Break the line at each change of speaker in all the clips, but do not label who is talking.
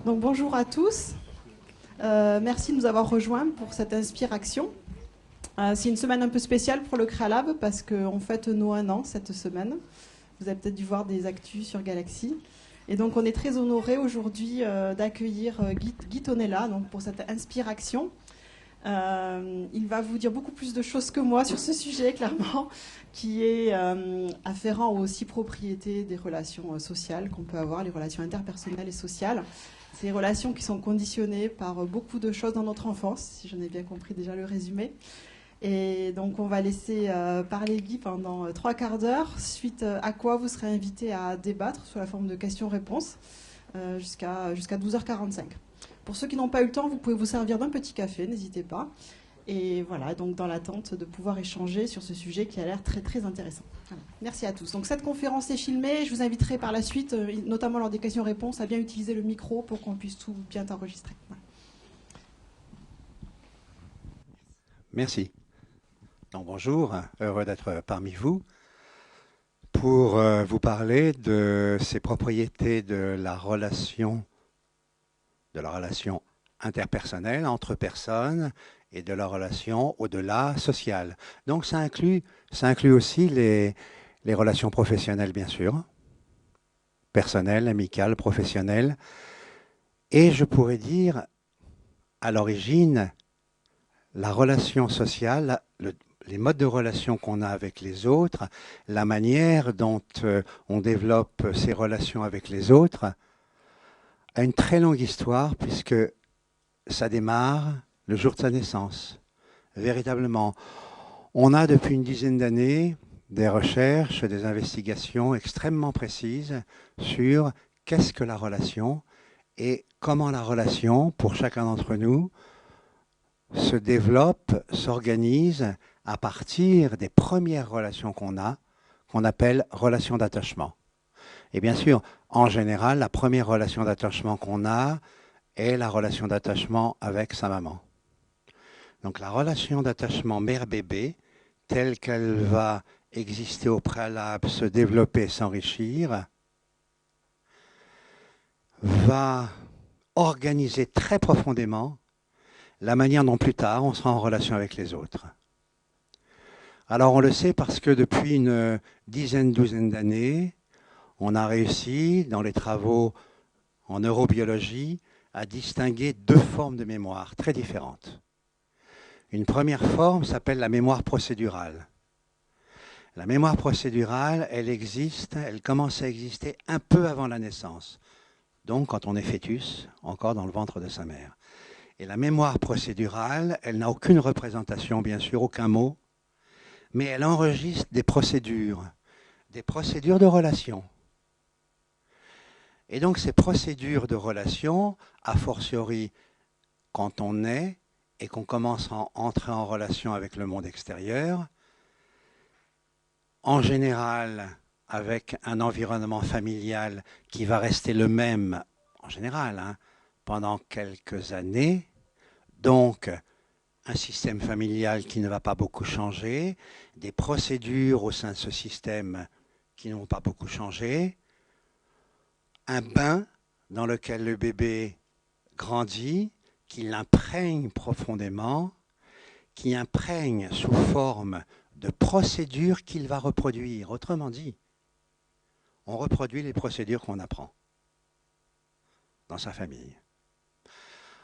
Donc bonjour à tous. Merci de nous avoir rejoints pour cette Inspire-Action. C'est une semaine un peu spéciale pour le Créalab parce qu'on fête nos 1 an cette semaine. Vous avez peut-être dû voir des actus sur Galaxy. Et donc on est très honorés aujourd'hui d'accueillir Guy Tonella donc, pour cette Inspire-Action. Il va vous dire beaucoup plus de choses que moi sur ce sujet, clairement, qui est afférent aux 6 propriétés des relations sociales qu'on peut avoir, les relations interpersonnelles et sociales. Ces relations qui sont conditionnées par beaucoup de choses dans notre enfance, si j'en ai bien compris déjà le résumé. Et donc on va laisser parler Guy pendant 3/4 d'heure, suite à quoi vous serez invité à débattre sous la forme de questions-réponses jusqu'à 12h45. Pour ceux qui n'ont pas eu le temps, vous pouvez vous servir d'un petit café, n'hésitez pas. Et voilà, donc dans l'attente de pouvoir échanger sur ce sujet qui a l'air très très intéressant. Voilà. Merci à tous. Donc cette conférence est filmée. Je vous inviterai par la suite, notamment lors des questions-réponses, à bien utiliser le micro pour qu'on puisse tout bien enregistrer. Voilà.
Merci. Donc, bonjour, heureux d'être parmi vous pour vous parler de ces propriétés de la relation interpersonnelle entre personnes et de la relation au-delà sociale. Donc ça inclut aussi les relations professionnelles, bien sûr, personnelles, amicales, professionnelles, et je pourrais dire à l'origine la relation sociale, les modes de relation qu'on a avec les autres, la manière dont on développe ces relations avec les autres, a une très longue histoire puisque ça démarre le jour de sa naissance. Véritablement, on a depuis une dizaine d'années des recherches, des investigations extrêmement précises sur qu'est-ce que la relation et comment la relation, pour chacun d'entre nous, se développe, s'organise à partir des premières relations qu'on a, qu'on appelle relations d'attachement. Et bien sûr, en général, la première relation d'attachement qu'on a est la relation d'attachement avec sa maman. Donc la relation d'attachement mère-bébé, telle qu'elle va exister au préalable, se développer, s'enrichir, va organiser très profondément la manière dont plus tard on sera en relation avec les autres. Alors on le sait parce que depuis une douzaine d'années, on a réussi, dans les travaux en neurobiologie, à distinguer 2 formes de mémoire très différentes. Une première forme s'appelle la mémoire procédurale. La mémoire procédurale, elle commence à exister un peu avant la naissance, donc quand on est fœtus, encore dans le ventre de sa mère. Et la mémoire procédurale, elle n'a aucune représentation, bien sûr, aucun mot, mais elle enregistre des procédures de relation. Et donc ces procédures de relation, a fortiori quand on naît et qu'on commence à entrer en relation avec le monde extérieur, en général avec un environnement familial qui va rester le même, en général, pendant quelques années, donc un système familial qui ne va pas beaucoup changer, des procédures au sein de ce système qui ne vont pas beaucoup changer, un bain dans lequel le bébé grandit, qui l'imprègne profondément, qui imprègne sous forme de procédures qu'il va reproduire. Autrement dit, on reproduit les procédures qu'on apprend dans sa famille.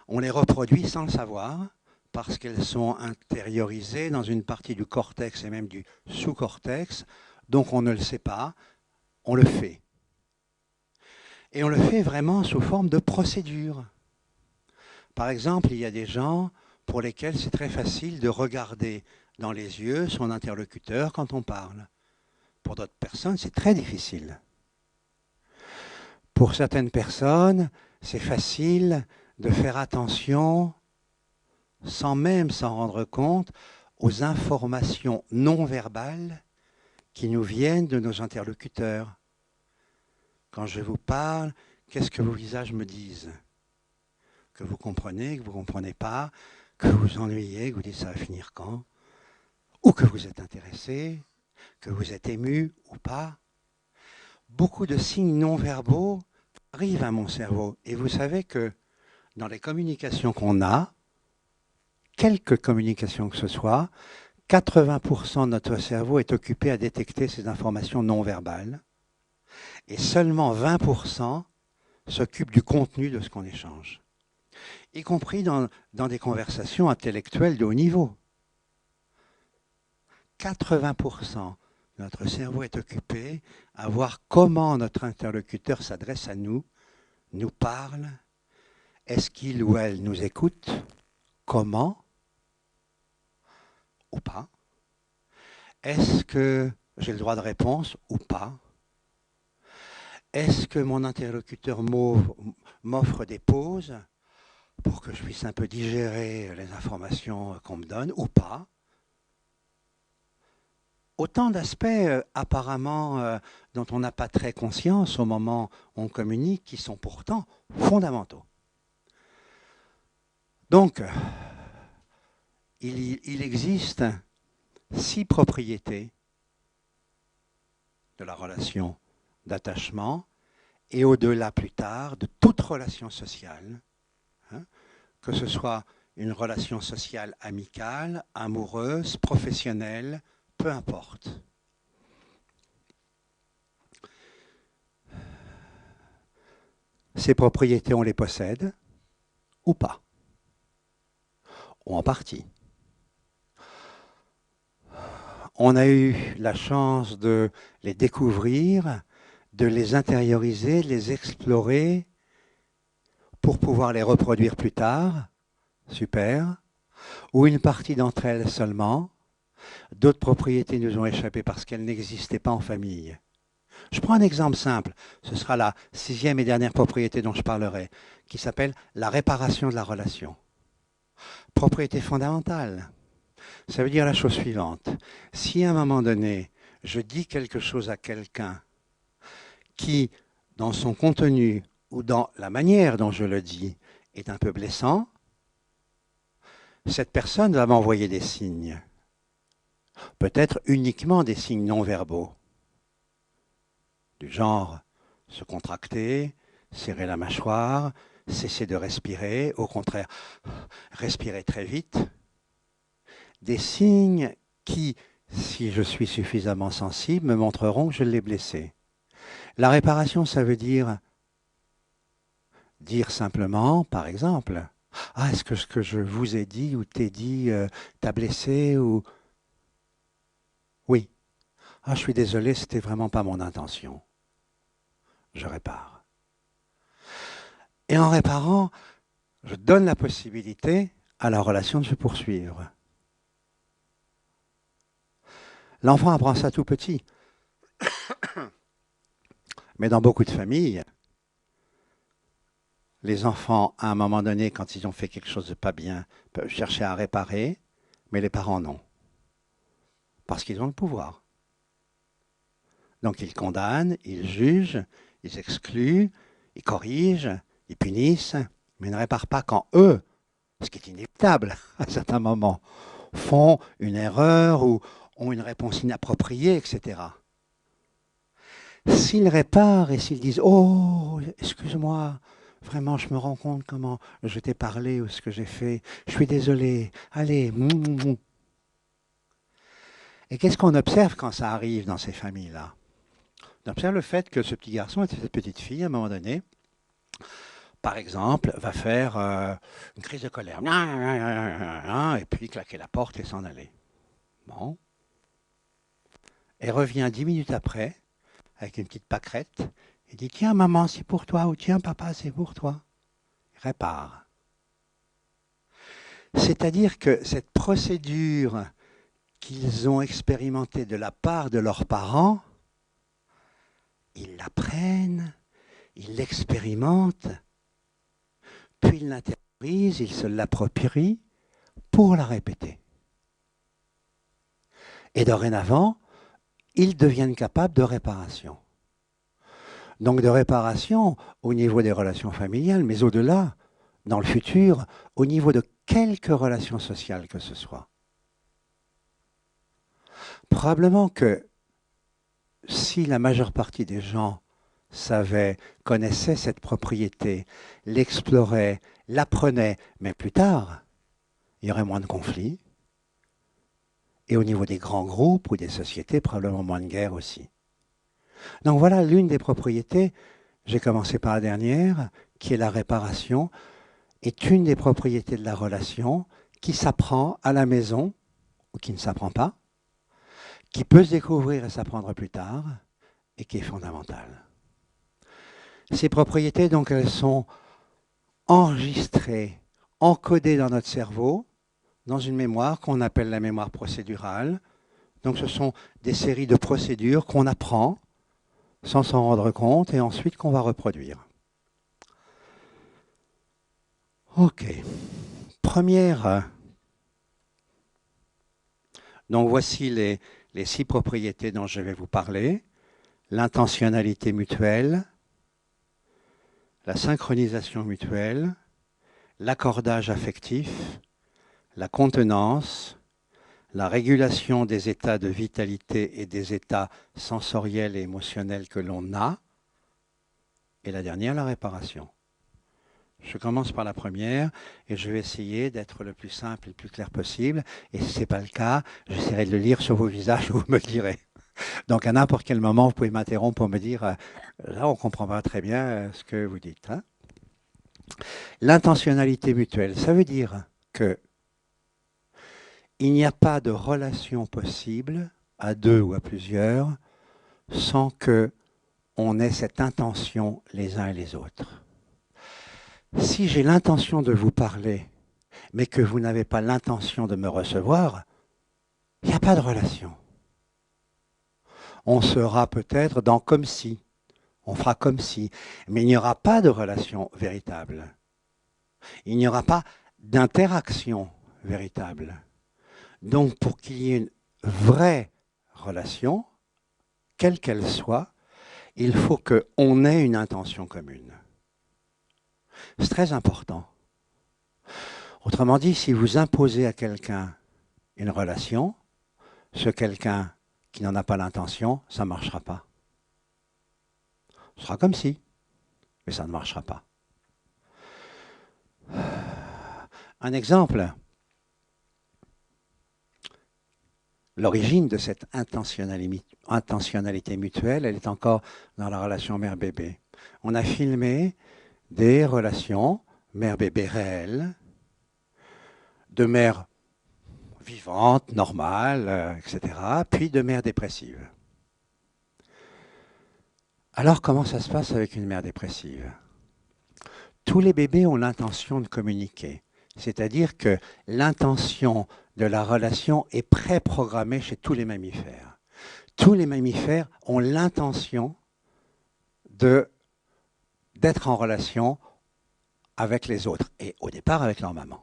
On les reproduit sans le savoir, parce qu'elles sont intériorisées dans une partie du cortex et même du sous-cortex, donc on ne le sait pas, on le fait. Et on le fait vraiment sous forme de procédure. Par exemple, il y a des gens pour lesquels c'est très facile de regarder dans les yeux son interlocuteur quand on parle. Pour d'autres personnes, c'est très difficile. Pour certaines personnes, c'est facile de faire attention sans même s'en rendre compte, aux informations non verbales qui nous viennent de nos interlocuteurs. Quand je vous parle, qu'est-ce que vos visages me disent? Que vous comprenez, que vous ne comprenez pas, que vous vous ennuyez, que vous dites ça va finir quand? Ou que vous êtes intéressé, que vous êtes ému ou pas. Beaucoup de signes non verbaux arrive à mon cerveau. Et vous savez que dans les communications qu'on a, quelque communication que ce soit, 80% de notre cerveau est occupé à détecter ces informations non verbales et seulement 20% s'occupe du contenu de ce qu'on échange, y compris dans des conversations intellectuelles de haut niveau. 80% de notre cerveau est occupé à voir comment notre interlocuteur s'adresse à nous, nous parle, est-ce qu'il ou elle nous écoute, comment ou pas, est-ce que j'ai le droit de réponse ou pas, est-ce que mon interlocuteur m'offre des pauses pour que je puisse un peu digérer les informations qu'on me donne ou pas. Autant d'aspects apparemment dont on n'a pas très conscience au moment où on communique, qui sont pourtant fondamentaux. Donc, il existe 6 propriétés de la relation d'attachement et au-delà plus tard de toute relation sociale, hein, que ce soit une relation sociale amicale, amoureuse, professionnelle, peu importe. Ces propriétés, on les possède ou pas, ou en partie. On a eu la chance de les découvrir, de les intérioriser, de les explorer pour pouvoir les reproduire plus tard. Super. Ou une partie d'entre elles seulement. D'autres propriétés nous ont échappé parce qu'elles n'existaient pas en famille. Je prends un exemple simple. Ce sera la 6e et dernière propriété dont je parlerai, qui s'appelle la réparation de la relation. Propriété fondamentale. Ça veut dire la chose suivante. Si à un moment donné, je dis quelque chose à quelqu'un qui, dans son contenu ou dans la manière dont je le dis, est un peu blessant, cette personne va m'envoyer des signes. Peut-être uniquement des signes non verbaux. Du genre se contracter, serrer la mâchoire, cesser de respirer, au contraire, respirer très vite. Des signes qui, si je suis suffisamment sensible, me montreront que je l'ai blessé. La réparation, ça veut dire simplement, par exemple, « Ah, est-ce que ce que je vous ai dit ou t'ai dit t'a blessé ?» ou « Oui. Ah, je suis désolé, c'était vraiment pas mon intention. » Je répare. Et en réparant, je donne la possibilité à la relation de se poursuivre. L'enfant apprend ça tout petit. Mais dans beaucoup de familles, les enfants, à un moment donné, quand ils ont fait quelque chose de pas bien, peuvent chercher à réparer, mais les parents non. Parce qu'ils ont le pouvoir. Donc ils condamnent, ils jugent, ils excluent, ils corrigent, ils punissent, mais ne réparent pas quand eux, ce qui est inévitable à certains moments, font une erreur ou ont une réponse inappropriée, etc. S'ils réparent et s'ils disent « Oh, excuse-moi, vraiment, je me rends compte comment je t'ai parlé ou ce que j'ai fait, je suis désolé, allez, mou. » Et qu'est-ce qu'on observe quand ça arrive dans ces familles-là? On observe le fait que ce petit garçon et cette petite fille, à un moment donné, par exemple, va faire une crise de colère, et puis claquer la porte et s'en aller. Bon. Et revient 10 minutes après, avec une petite pâquerette, et dit « Tiens, maman, c'est pour toi » ou « Tiens, papa, c'est pour toi ». Il répare. C'est-à-dire que cette procédure qu'ils ont expérimentée de la part de leurs parents, ils l'apprennent, ils l'expérimentent, puis ils l'intériorisent, ils se l'approprient pour la répéter. Et dorénavant, ils deviennent capables de réparation. Donc de réparation au niveau des relations familiales, mais au-delà, dans le futur, au niveau de quelque relation sociale que ce soit. Probablement que si la majeure partie des gens savait, connaissait cette propriété, l'explorait, l'apprenait, mais plus tard, il y aurait moins de conflits. Et au niveau des grands groupes ou des sociétés, probablement moins de guerres aussi. Donc voilà l'une des propriétés, j'ai commencé par la dernière, qui est la réparation, est une des propriétés de la relation qui s'apprend à la maison ou qui ne s'apprend pas, qui peut se découvrir et s'apprendre plus tard et qui est fondamentale. Ces propriétés, donc, elles sont enregistrées, encodées dans notre cerveau, dans une mémoire qu'on appelle la mémoire procédurale. Donc ce sont des séries de procédures qu'on apprend sans s'en rendre compte et ensuite qu'on va reproduire. Ok. Première. Donc voici les 6 propriétés dont je vais vous parler. L'intentionnalité mutuelle, la synchronisation mutuelle, l'accordage affectif, la contenance, la régulation des états de vitalité et des états sensoriels et émotionnels que l'on a, et la dernière, la réparation. Je commence par la première et je vais essayer d'être le plus simple et le plus clair possible. Et si ce n'est pas le cas, j'essaierai de le lire sur vos visages et vous me le direz. Donc à n'importe quel moment, vous pouvez m'interrompre pour me dire là, on ne comprend pas très bien ce que vous dites. Hein. L'intentionnalité mutuelle, ça veut dire que il n'y a pas de relation possible à 2 ou à plusieurs sans que on ait cette intention les uns et les autres. Si j'ai l'intention de vous parler, mais que vous n'avez pas l'intention de me recevoir, il n'y a pas de relation. On sera peut-être dans comme si, on fera comme si, mais il n'y aura pas de relation véritable. Il n'y aura pas d'interaction véritable. Donc pour qu'il y ait une vraie relation, quelle qu'elle soit, il faut qu'on ait une intention commune. C'est très important. Autrement dit, si vous imposez à quelqu'un une relation, ce quelqu'un qui n'en a pas l'intention, ça ne marchera pas. Ce sera comme si, mais ça ne marchera pas. Un exemple. L'origine de cette intentionnalité mutuelle, elle est encore dans la relation mère-bébé. On a filmé des relations mère-bébé réelles, de mère vivante, normale, etc., puis de mère dépressive. Alors comment ça se passe avec une mère dépressive? Tous les bébés ont l'intention de communiquer, c'est-à-dire que l'intention de la relation est préprogrammée chez tous les mammifères. Tous les mammifères ont l'intention d'être en relation avec les autres, et au départ avec leur maman.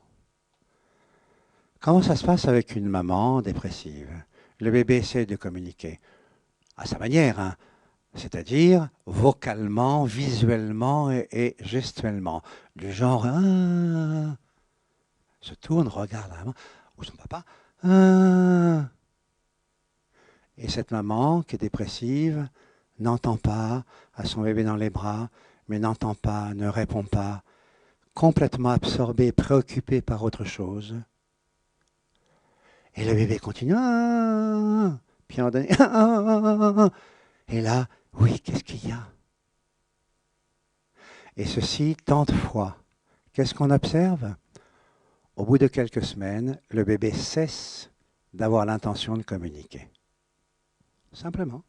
Comment ça se passe avec une maman dépressive? Le bébé essaie de communiquer à sa manière, hein, c'est-à-dire vocalement, visuellement et gestuellement. Du genre, se tourne, regarde la maman, ou son papa. Et cette maman qui est dépressive n'entend pas, a son bébé dans les bras, mais n'entend pas, ne répond pas, complètement absorbée, préoccupée par autre chose. Et le bébé continue. Puis à un moment donné, et là, oui, qu'est-ce qu'il y a? Et ceci tant de fois. Qu'est-ce qu'on observe? Au bout de quelques semaines, le bébé cesse d'avoir l'intention de communiquer. Simplement.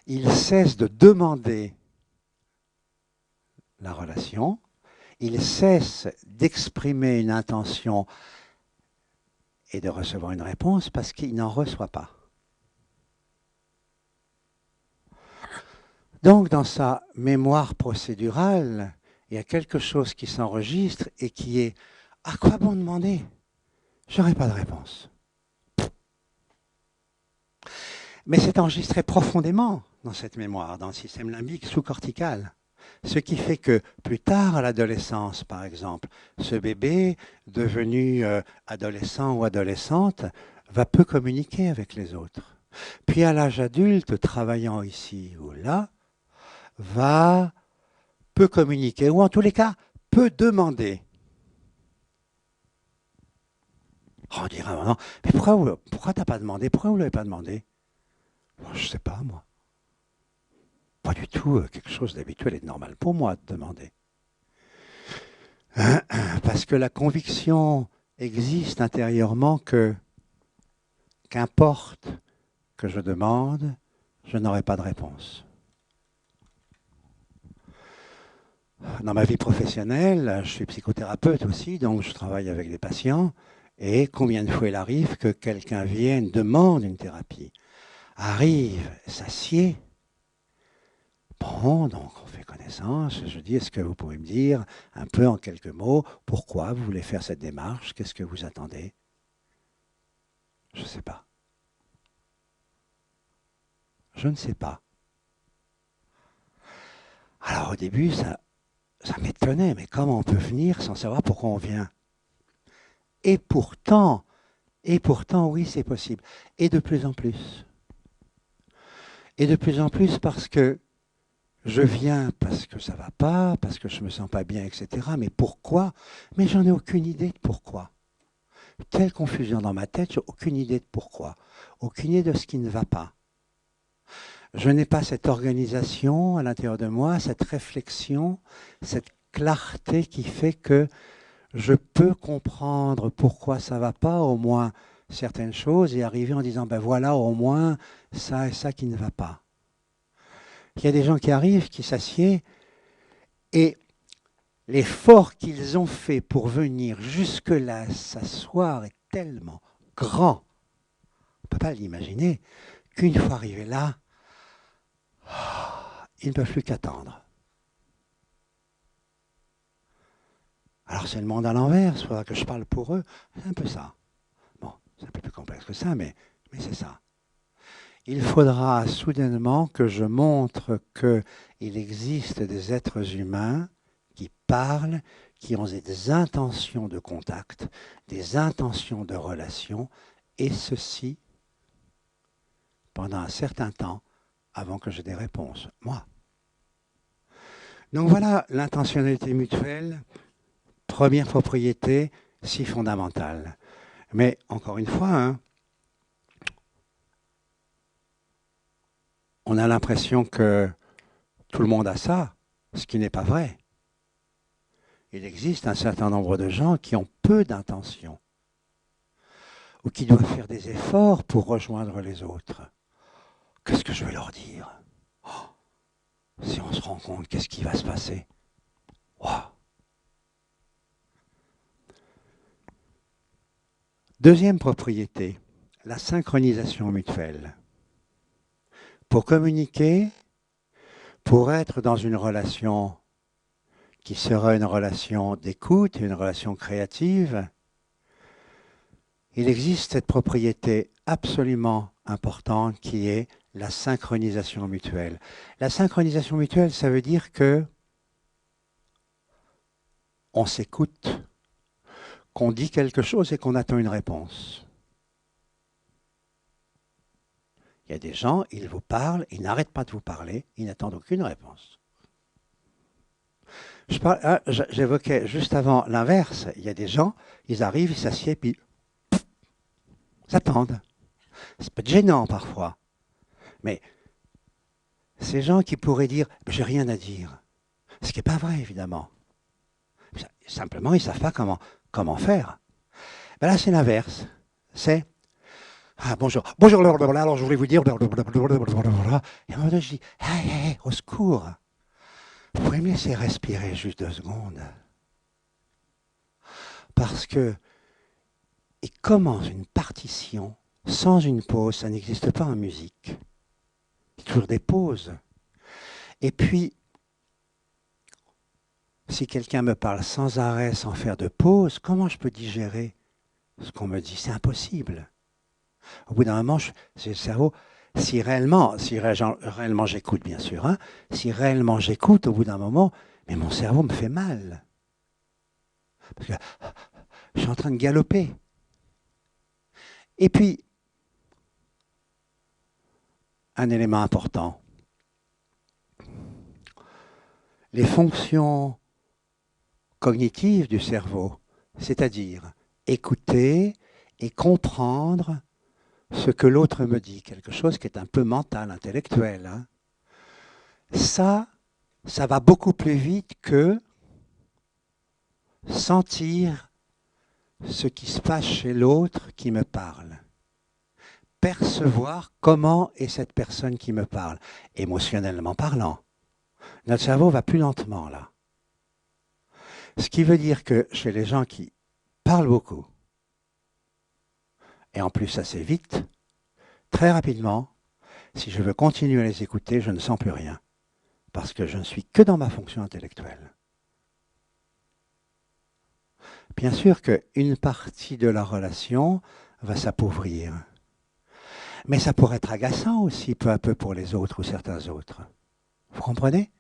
Il cesse de demander la relation, il cesse d'exprimer une intention et de recevoir une réponse parce qu'il n'en reçoit pas. Donc, dans sa mémoire procédurale, il y a quelque chose qui s'enregistre et qui est « À quoi bon demander? Je n'aurai pas de réponse. » Mais c'est enregistré profondément dans cette mémoire, dans le système limbique sous-cortical. Ce qui fait que plus tard, à l'adolescence, par exemple, ce bébé devenu adolescent ou adolescente va peu communiquer avec les autres. Puis à l'âge adulte, travaillant ici ou là, peut communiquer, ou en tous les cas, peut demander. Oh, on dira, non, mais pourquoi t'as pas demandé? Pourquoi vous l'avez pas demandé? Bon, je sais pas, moi. Pas du tout quelque chose d'habituel et de normal pour moi de demander. Parce que la conviction existe intérieurement que, qu'importe que je demande, je n'aurai pas de réponse. Dans ma vie professionnelle, je suis psychothérapeute aussi, donc je travaille avec des patients. Et combien de fois il arrive que quelqu'un vienne, demande une thérapie, arrive, s'assied. Bon, donc on fait connaissance. Je dis, est-ce que vous pouvez me dire un peu en quelques mots pourquoi vous voulez faire cette démarche? Qu'est-ce que vous attendez? Je ne sais pas. Je ne sais pas. Alors au début, ça m'étonnait, mais comment on peut venir sans savoir pourquoi on vient? Et pourtant, oui, c'est possible. Et de plus en plus. Et de plus en plus parce que je viens parce que ça ne va pas, parce que je ne me sens pas bien, etc. Mais pourquoi? Mais j'en ai aucune idée de pourquoi. Telle confusion dans ma tête, j'ai aucune idée de pourquoi. Aucune idée de ce qui ne va pas. Je n'ai pas cette organisation à l'intérieur de moi, cette réflexion, cette clarté qui fait que je peux comprendre pourquoi ça ne va pas, au moins certaines choses, et arriver en disant, ben voilà, au moins ça et ça qui ne va pas. Il y a des gens qui arrivent, qui s'assiedent, et l'effort qu'ils ont fait pour venir jusque-là s'asseoir est tellement grand, on ne peut pas l'imaginer, qu'une fois arrivés là, ils ne peuvent plus qu'attendre. Alors c'est le monde à l'envers, il faudra que je parle pour eux, c'est un peu ça. Bon, c'est un peu plus complexe que ça, mais c'est ça. Il faudra soudainement que je montre qu'il existe des êtres humains qui parlent, qui ont des intentions de contact, des intentions de relation, et ceci pendant un certain temps avant que j'ai des réponses, moi. Donc voilà l'intentionnalité mutuelle, première propriété si fondamentale. Mais encore une fois, hein, on a l'impression que tout le monde a ça, ce qui n'est pas vrai. Il existe un certain nombre de gens qui ont peu d'intention ou qui doivent faire des efforts pour rejoindre les autres. Qu'est-ce que je vais leur dire? Oh, si on se rend compte, qu'est-ce qui va se passer? Wow. Deuxième propriété, la synchronisation mutuelle. Pour communiquer, pour être dans une relation qui sera une relation d'écoute, une relation créative, il existe cette propriété absolument importante qui est la synchronisation mutuelle. La synchronisation mutuelle, ça veut dire que on s'écoute, qu'on dit quelque chose et qu'on attend une réponse. Il y a des gens, ils vous parlent, ils n'arrêtent pas de vous parler, ils n'attendent aucune réponse. J'évoquais juste avant l'inverse. Il y a des gens, ils arrivent, ils s'assiedent, puis ils attendent. C'est peut être gênant parfois. Mais ces gens qui pourraient dire « j'ai rien à dire », ce qui n'est pas vrai, évidemment. Simplement, ils ne savent pas comment faire. Ben là, c'est l'inverse. C'est « Ah, bonjour. Bonjour, alors je voulais vous dire... » Et à un moment donné, je dis « Hey, au secours. Vous pouvez me laisser respirer juste 2 secondes. » Parce que il commence une partition sans une pause. Ça n'existe pas en musique. Il y a toujours des pauses. Et puis, si quelqu'un me parle sans arrêt, sans faire de pause, comment je peux digérer ce qu'on me dit? C'est impossible. Au bout d'un moment, c'est le cerveau. Si réellement j'écoute, bien sûr, hein, si réellement j'écoute, au bout d'un moment, mais mon cerveau me fait mal. Parce que je suis en train de galoper. Et puis, un élément important. les fonctions cognitives du cerveau, c'est-à-dire écouter et comprendre ce que l'autre me dit, quelque chose qui est un peu mental, intellectuel. Hein. Ça va beaucoup plus vite que sentir ce qui se passe chez l'autre qui me parle. Percevoir comment est cette personne qui me parle, émotionnellement parlant. Notre cerveau va plus lentement là. Ce qui veut dire que chez les gens qui parlent beaucoup, et en plus assez vite, très rapidement, si je veux continuer à les écouter, je ne sens plus rien. Parce que je ne suis que dans ma fonction intellectuelle. Bien sûr qu'une partie de la relation va s'appauvrir. Mais ça pourrait être agaçant aussi, peu à peu, pour les autres ou certains autres. Vous comprenez?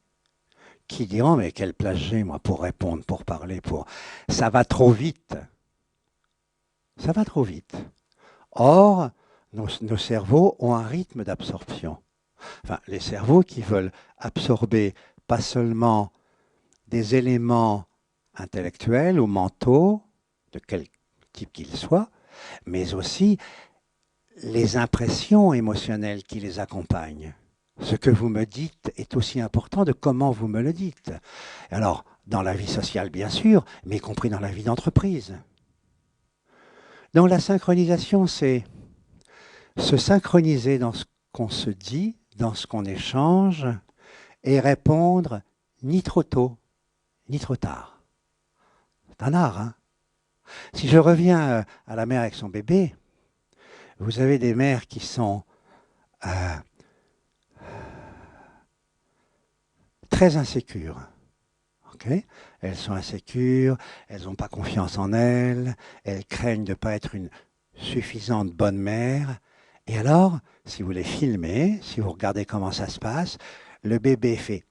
Qui diront, mais quelle place j'ai, moi, pour répondre, pour parler, pour... Ça va trop vite. Ça va trop vite. Or, nos cerveaux ont un rythme d'absorption. Enfin, les cerveaux qui veulent absorber pas seulement des éléments intellectuels ou mentaux, de quel type qu'ils soient, mais aussi les impressions émotionnelles qui les accompagnent. Ce que vous me dites est aussi important de comment vous me le dites. Alors, dans la vie sociale, bien sûr, mais y compris dans la vie d'entreprise. Donc la synchronisation, c'est se synchroniser dans ce qu'on se dit, dans ce qu'on échange, et répondre ni trop tôt, ni trop tard. C'est un art, hein. Si je reviens à la mère avec son bébé, vous avez des mères qui sont très insécures. Okay, elles sont insécures, elles n'ont pas confiance en elles craignent de ne pas être une suffisante bonne mère. Et alors, si vous les filmez, si vous regardez comment ça se passe, le bébé fait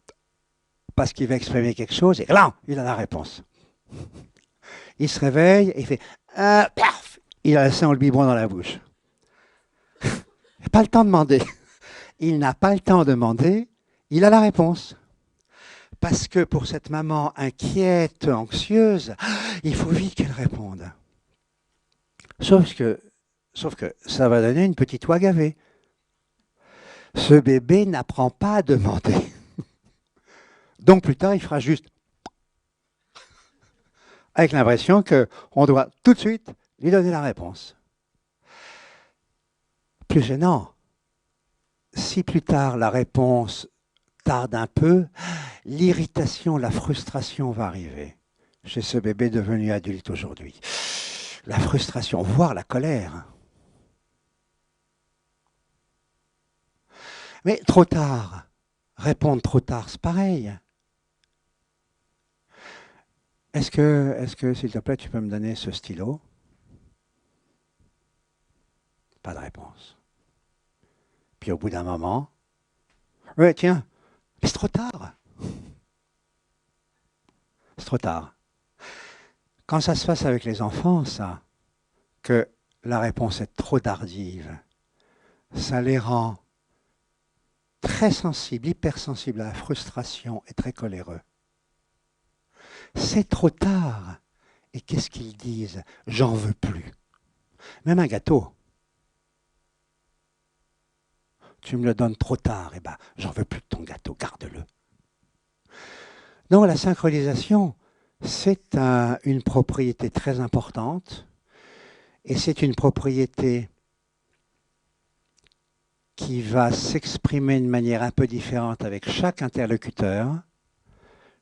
parce qu'il va exprimer quelque chose, et là, il a la réponse. Il se réveille et il fait paf, il a le sein ou le biberon dans la bouche. Il n'a pas le temps de demander. Il n'a pas le temps de demander, il a la réponse. Parce que pour cette maman inquiète, anxieuse, il faut vite qu'elle réponde. Sauf que ça va donner une petite oie gavée. Ce bébé n'apprend pas à demander. Donc plus tard, il fera juste avec l'impression qu'on doit tout de suite lui donner la réponse. Plus gênant, si plus tard la réponse tarde un peu, l'irritation, la frustration va arriver chez ce bébé devenu adulte aujourd'hui. La frustration, voire la colère. Mais trop tard, répondre trop tard, c'est pareil. Est-ce que, s'il te plaît, tu peux me donner ce stylo? Pas de réponse. Puis au bout d'un moment, ouais, tiens, mais c'est trop tard. C'est trop tard. Quand ça se passe avec les enfants, ça, que la réponse est trop tardive, ça les rend très sensibles, hypersensibles à la frustration et très coléreux. C'est trop tard. Et qu'est-ce qu'ils disent? J'en veux plus. Même un gâteau. Tu me le donnes trop tard, eh ben, j'en veux plus de ton gâteau, garde-le. Donc la synchronisation, c'est une propriété très importante et c'est une propriété qui va s'exprimer de manière un peu différente avec chaque interlocuteur,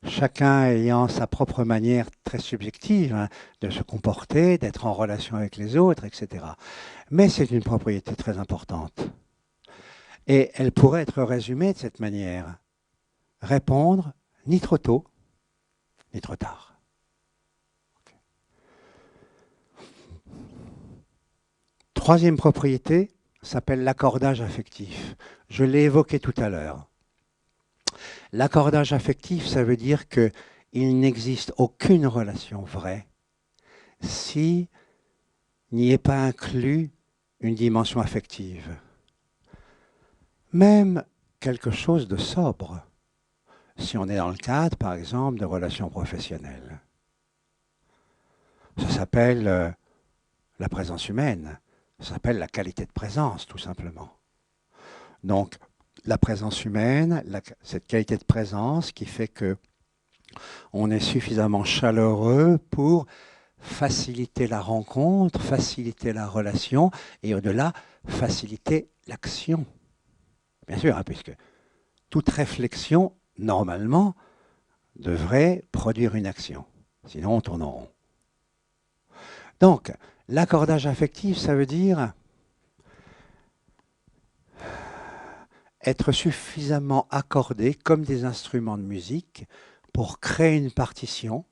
chacun ayant sa propre manière très subjective hein, de se comporter, d'être en relation avec les autres, etc. Mais c'est une propriété très importante. Et elle pourrait être résumée de cette manière. Répondre ni trop tôt, ni trop tard. Okay. Troisième propriété s'appelle l'accordage affectif. Je l'ai évoqué tout à l'heure. L'accordage affectif, ça veut dire qu'il n'existe aucune relation vraie si n'y est pas inclus une dimension affective. Même quelque chose de sobre. si on est dans le cadre, par exemple, de relations professionnelles. Ça s'appelle la présence humaine. Ça s'appelle la qualité de présence, tout simplement. Donc, la présence humaine, cette qualité de présence qui fait que on est suffisamment chaleureux pour faciliter la rencontre, faciliter la relation et au-delà, faciliter l'action. Bien sûr, hein, puisque toute réflexion, normalement, devrait produire une action. Sinon, on tourne en rond. Donc, l'accordage affectif, ça veut dire être suffisamment accordé comme des instruments de musique pour créer une partition,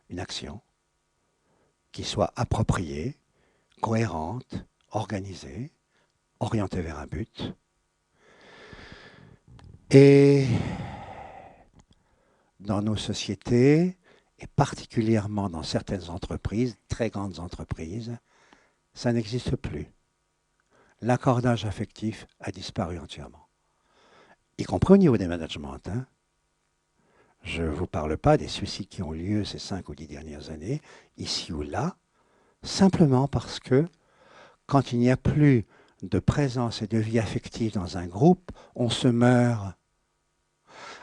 une action, qui soit appropriée, cohérente, organisée, orientée vers un but. Et dans nos sociétés, et particulièrement dans certaines entreprises, très grandes entreprises, ça n'existe plus. L'accordage affectif a disparu entièrement, y compris au niveau des managements. Hein. Je ne vous parle pas des suicides qui ont lieu ces 5 ou 10 dernières années, ici ou là, simplement parce que quand il n'y a plus de présence et de vie affective dans un groupe, on se meurt.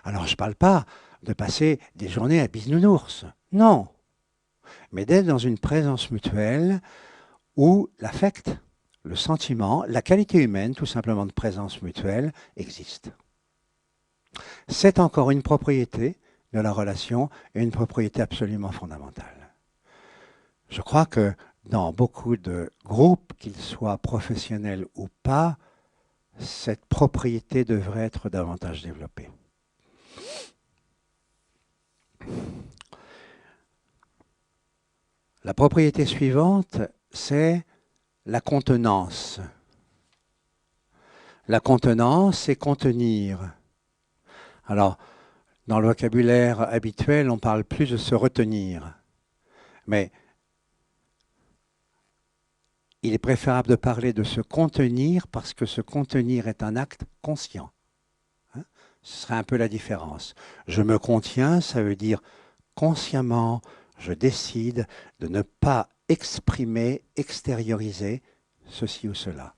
Alors je ne parle pas de passer des journées à bisounours, non, mais d'être dans une présence mutuelle où l'affect, le sentiment, la qualité humaine, tout simplement de présence mutuelle, existe. C'est encore une propriété de la relation et une propriété absolument fondamentale. Je crois que dans beaucoup de groupes, qu'ils soient professionnels ou pas, cette propriété devrait être davantage développée. La propriété suivante, c'est la contenance. La contenance, c'est contenir. Alors, dans le vocabulaire habituel, on parle plus de se retenir. Mais il est préférable de parler de se contenir parce que se contenir est un acte conscient. Hein? Ce serait un peu la différence. Je me contiens, ça veut dire consciemment, je décide de ne pas exprimer, extérioriser ceci ou cela.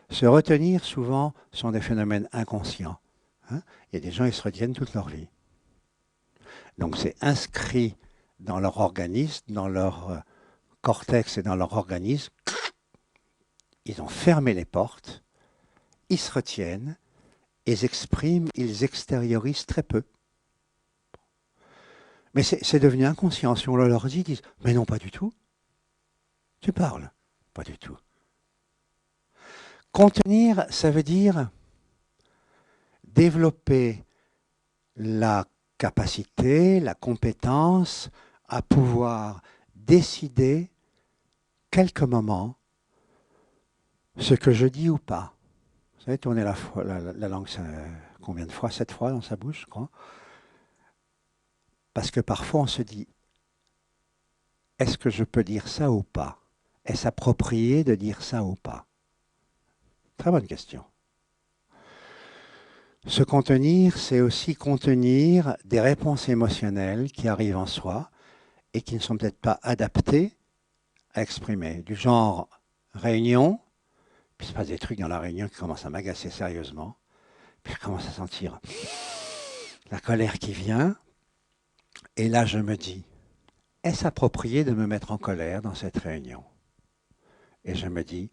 Se retenir, souvent, sont des phénomènes inconscients. Hein? Il y a des gens qui se retiennent toute leur vie. Donc c'est inscrit dans leur organisme, dans leur cortex et dans leur organisme. Ils ont fermé les portes, ils se retiennent, ils expriment, ils extériorisent très peu. Mais c'est devenu inconscient. Si on leur dit, ils disent « Mais non, pas du tout. Tu parles. » Pas du tout. Contenir, ça veut dire développer la capacité, la compétence à pouvoir décider quelques moments ce que je dis ou pas. Vous savez, tourner la langue combien de fois? 7 fois dans sa bouche, je crois. Parce que parfois on se dit, est-ce que je peux dire ça ou pas? Est-ce approprié de dire ça ou pas? Très bonne question. Se contenir, c'est aussi contenir des réponses émotionnelles qui arrivent en soi et qui ne sont peut-être pas adaptées à exprimer. Du genre réunion, puis il se passe des trucs dans la réunion qui commencent à m'agacer sérieusement, puis je commence à sentir la colère qui vient, et là je me dis, est-ce approprié de me mettre en colère dans cette réunion? Et je me dis,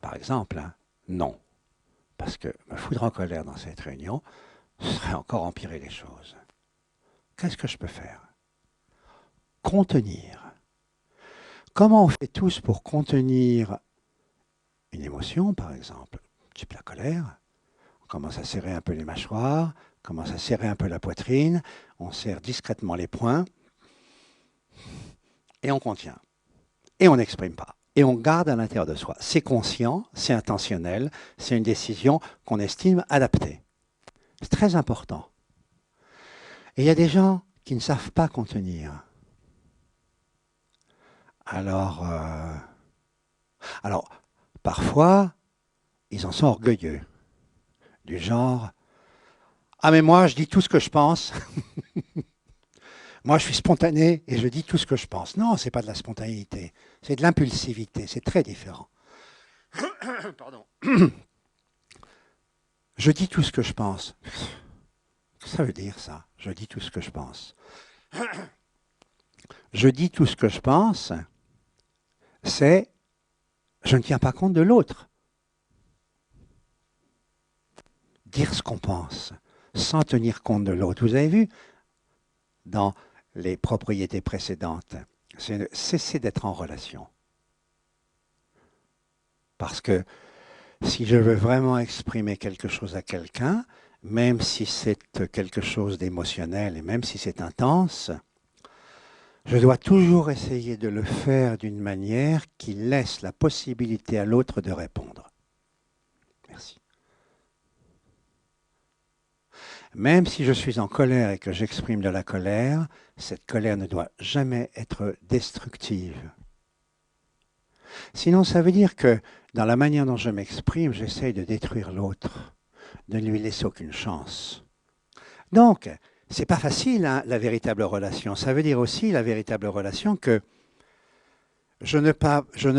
par exemple, hein, non. Parce que me foutre en colère dans cette réunion, ce serait encore empirer les choses. Qu'est-ce que je peux faire? Contenir. Comment on fait tous pour contenir une émotion, par exemple, type la colère? On commence à serrer un peu les mâchoires, on commence à serrer un peu la poitrine, on serre discrètement les poings, et on contient. Et on n'exprime pas. Et on garde à l'intérieur de soi. C'est conscient, c'est intentionnel, c'est une décision qu'on estime adaptée. C'est très important. Et il y a des gens qui ne savent pas contenir. Alors, parfois, ils en sont orgueilleux. Du genre, Ah mais moi, je dis tout ce que je pense. Moi, je suis spontané et je dis tout ce que je pense. Non, c'est pas de la spontanéité, c'est de l'impulsivité, c'est très différent. Pardon. Je dis tout ce que je pense. Qu'est-ce que ça veut dire ça? Je dis tout ce que je pense. Je dis tout ce que je pense, c'est je ne tiens pas compte de l'autre. Dire ce qu'on pense, sans tenir compte de l'autre. Vous avez vu dans les propriétés précédentes, c'est cesser d'être en relation. Parce que si je veux vraiment exprimer quelque chose à quelqu'un, même si c'est quelque chose d'émotionnel et même si c'est intense, je dois toujours essayer de le faire d'une manière qui laisse la possibilité à l'autre de répondre. Merci. Même si je suis en colère et que j'exprime de la colère, cette colère ne doit jamais être destructive. Sinon, ça veut dire que dans la manière dont je m'exprime, j'essaye de détruire l'autre, de ne lui laisser aucune chance. Donc, c'est pas facile, hein, la véritable relation. Ça veut dire aussi, la véritable relation, que je ne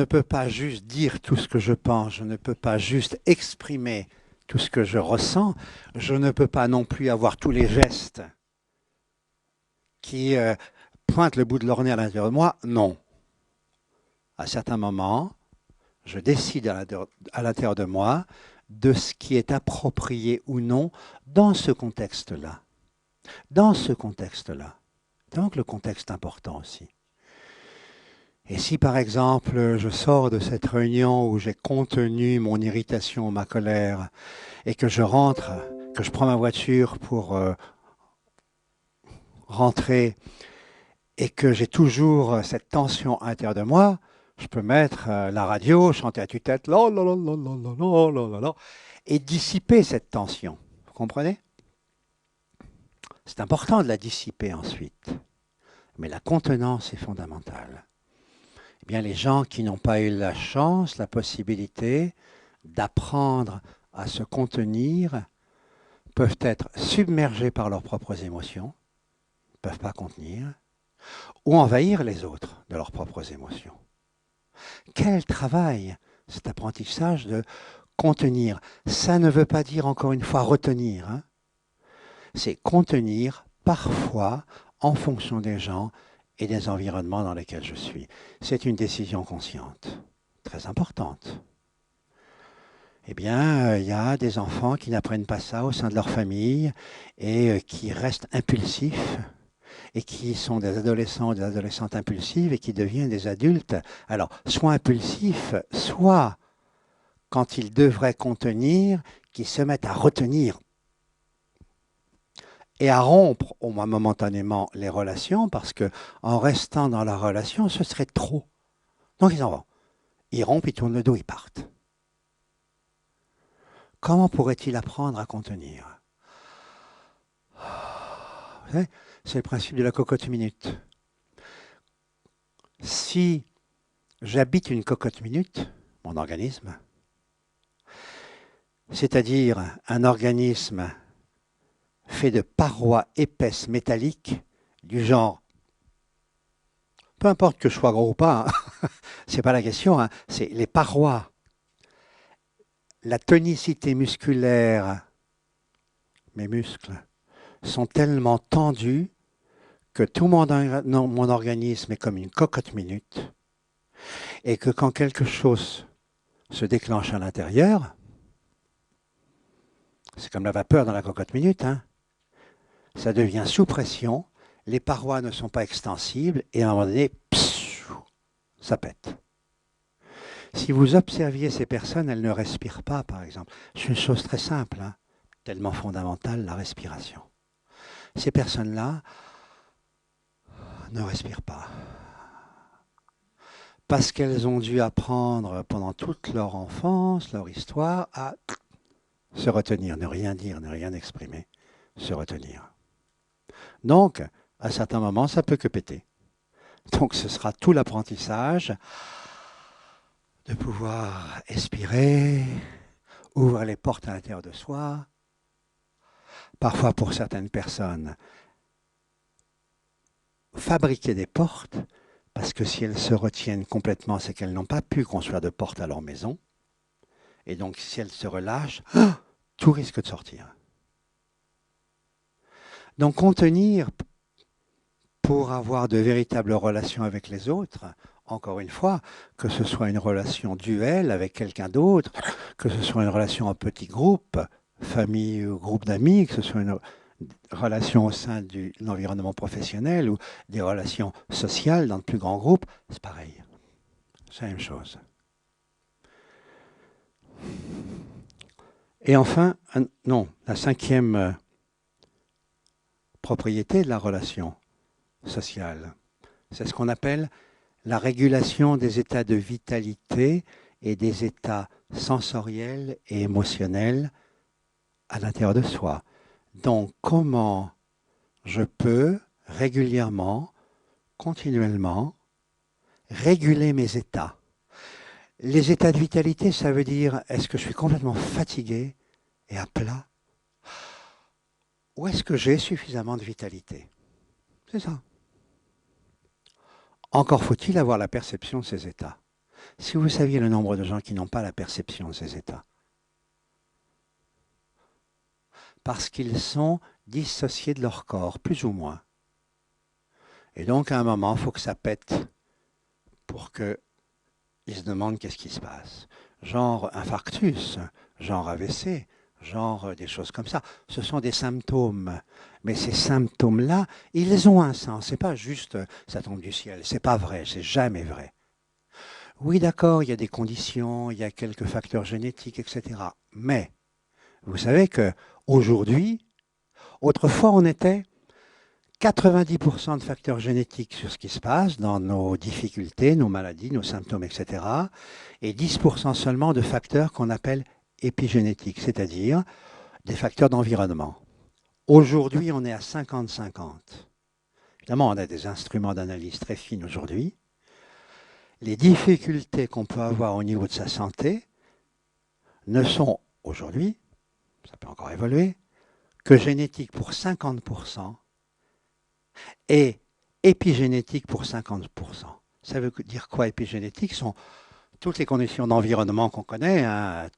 peux pas juste dire tout ce que je pense, je ne peux pas juste exprimer tout ce que je ressens, je ne peux pas non plus avoir tous les gestes qui pointent le bout de leur nez à l'intérieur de moi. Non. À certains moments, je décide à l'intérieur de moi de ce qui est approprié ou non dans ce contexte-là. Dans ce contexte-là. Donc le contexte important aussi. Et si par exemple je sors de cette réunion où j'ai contenu mon irritation, ma colère, et que je rentre, que je prends ma voiture pour rentrer, et que j'ai toujours cette tension à l'intérieur de moi, je peux mettre la radio, chanter à tue-tête, la la la la la la la la la, et dissiper cette tension. Vous comprenez? C'est important de la dissiper ensuite. Mais la contenance est fondamentale. Eh bien, les gens qui n'ont pas eu la chance, la possibilité d'apprendre à se contenir, peuvent être submergés par leurs propres émotions, ne peuvent pas contenir, ou envahir les autres de leurs propres émotions. Quel travail cet apprentissage de contenir. Ça ne veut pas dire encore une fois retenir, hein. C'est contenir parfois en fonction des gens et des environnements dans lesquels je suis. C'est une décision consciente, très importante. Eh bien, il y a des enfants qui n'apprennent pas ça au sein de leur famille et qui restent impulsifs et qui sont des adolescents ou des adolescentes impulsives et qui deviennent des adultes. Alors, soit impulsifs, soit quand ils devraient contenir, qui se mettent à retenir et à rompre au moins momentanément les relations parce que en restant dans la relation, ce serait trop. Donc ils en vont. Ils rompent, ils tournent le dos, ils partent. Comment pourrait-il apprendre à contenir? Vous savez, c'est le principe de la cocotte minute. Si j'habite une cocotte minute, mon organisme, c'est-à-dire un organisme fait de parois épaisses métalliques du genre, peu importe que je sois gros ou pas, hein, c'est pas la question, hein, c'est les parois, la tonicité musculaire, mes muscles, sont tellement tendus que tout mon organisme est comme une cocotte minute et que quand quelque chose se déclenche à l'intérieur, c'est comme la vapeur dans la cocotte minute, hein, ça devient sous pression, les parois ne sont pas extensibles et à un moment donné, ça pète. Si vous observiez ces personnes, elles ne respirent pas, par exemple. C'est une chose très simple, hein, tellement fondamentale, la respiration. Ces personnes-là ne respirent pas. Parce qu'elles ont dû apprendre pendant toute leur enfance, leur histoire, à se retenir, ne rien dire, ne rien exprimer, se retenir. Donc, à certains moments, ça peut que péter. Donc, ce sera tout l'apprentissage de pouvoir expirer, ouvrir les portes à l'intérieur de soi, parfois pour certaines personnes, fabriquer des portes, parce que si elles se retiennent complètement, c'est qu'elles n'ont pas pu construire de porte à leur maison. Et donc, si elles se relâchent, tout risque de sortir. Donc, contenir pour avoir de véritables relations avec les autres, encore une fois, que ce soit une relation duel avec quelqu'un d'autre, que ce soit une relation en petit groupe, famille ou groupe d'amis, que ce soit une relation au sein de l'environnement professionnel ou des relations sociales dans de plus grands groupes, c'est pareil. C'est la même chose. Et enfin, la cinquième propriété de la relation sociale, c'est ce qu'on appelle la régulation des états de vitalité et des états sensoriels et émotionnels à l'intérieur de soi. Donc, comment je peux régulièrement, continuellement, réguler mes états? Les états de vitalité, ça veut dire, est-ce que je suis complètement fatigué et à plat? Ou est-ce que j'ai suffisamment de vitalité? C'est ça. Encore faut-il avoir la perception de ces états. Si vous saviez le nombre de gens qui n'ont pas la perception de ces états, parce qu'ils sont dissociés de leur corps, plus ou moins. Et donc, à un moment, il faut que ça pète pour qu'ils se demandent qu'est-ce qui se passe. Genre infarctus, genre AVC, genre des choses comme ça. Ce sont des symptômes. Mais ces symptômes-là, ils ont un sens. C'est pas juste ça tombe du ciel. C'est pas vrai. C'est jamais vrai. Oui, d'accord, il y a des conditions, il y a quelques facteurs génétiques, etc. Mais vous savez que aujourd'hui, autrefois, on était 90% de facteurs génétiques sur ce qui se passe dans nos difficultés, nos maladies, nos symptômes, etc. Et 10% seulement de facteurs qu'on appelle épigénétiques, c'est-à-dire des facteurs d'environnement. Aujourd'hui, on est à 50-50. Évidemment, on a des instruments d'analyse très fines aujourd'hui. Les difficultés qu'on peut avoir au niveau de sa santé ne sont aujourd'hui, ça peut encore évoluer, que génétiques pour 50% et épigénétique pour 50%. Ça veut dire quoi, épigénétique? Ce sont toutes les conditions d'environnement qu'on connaît, hein,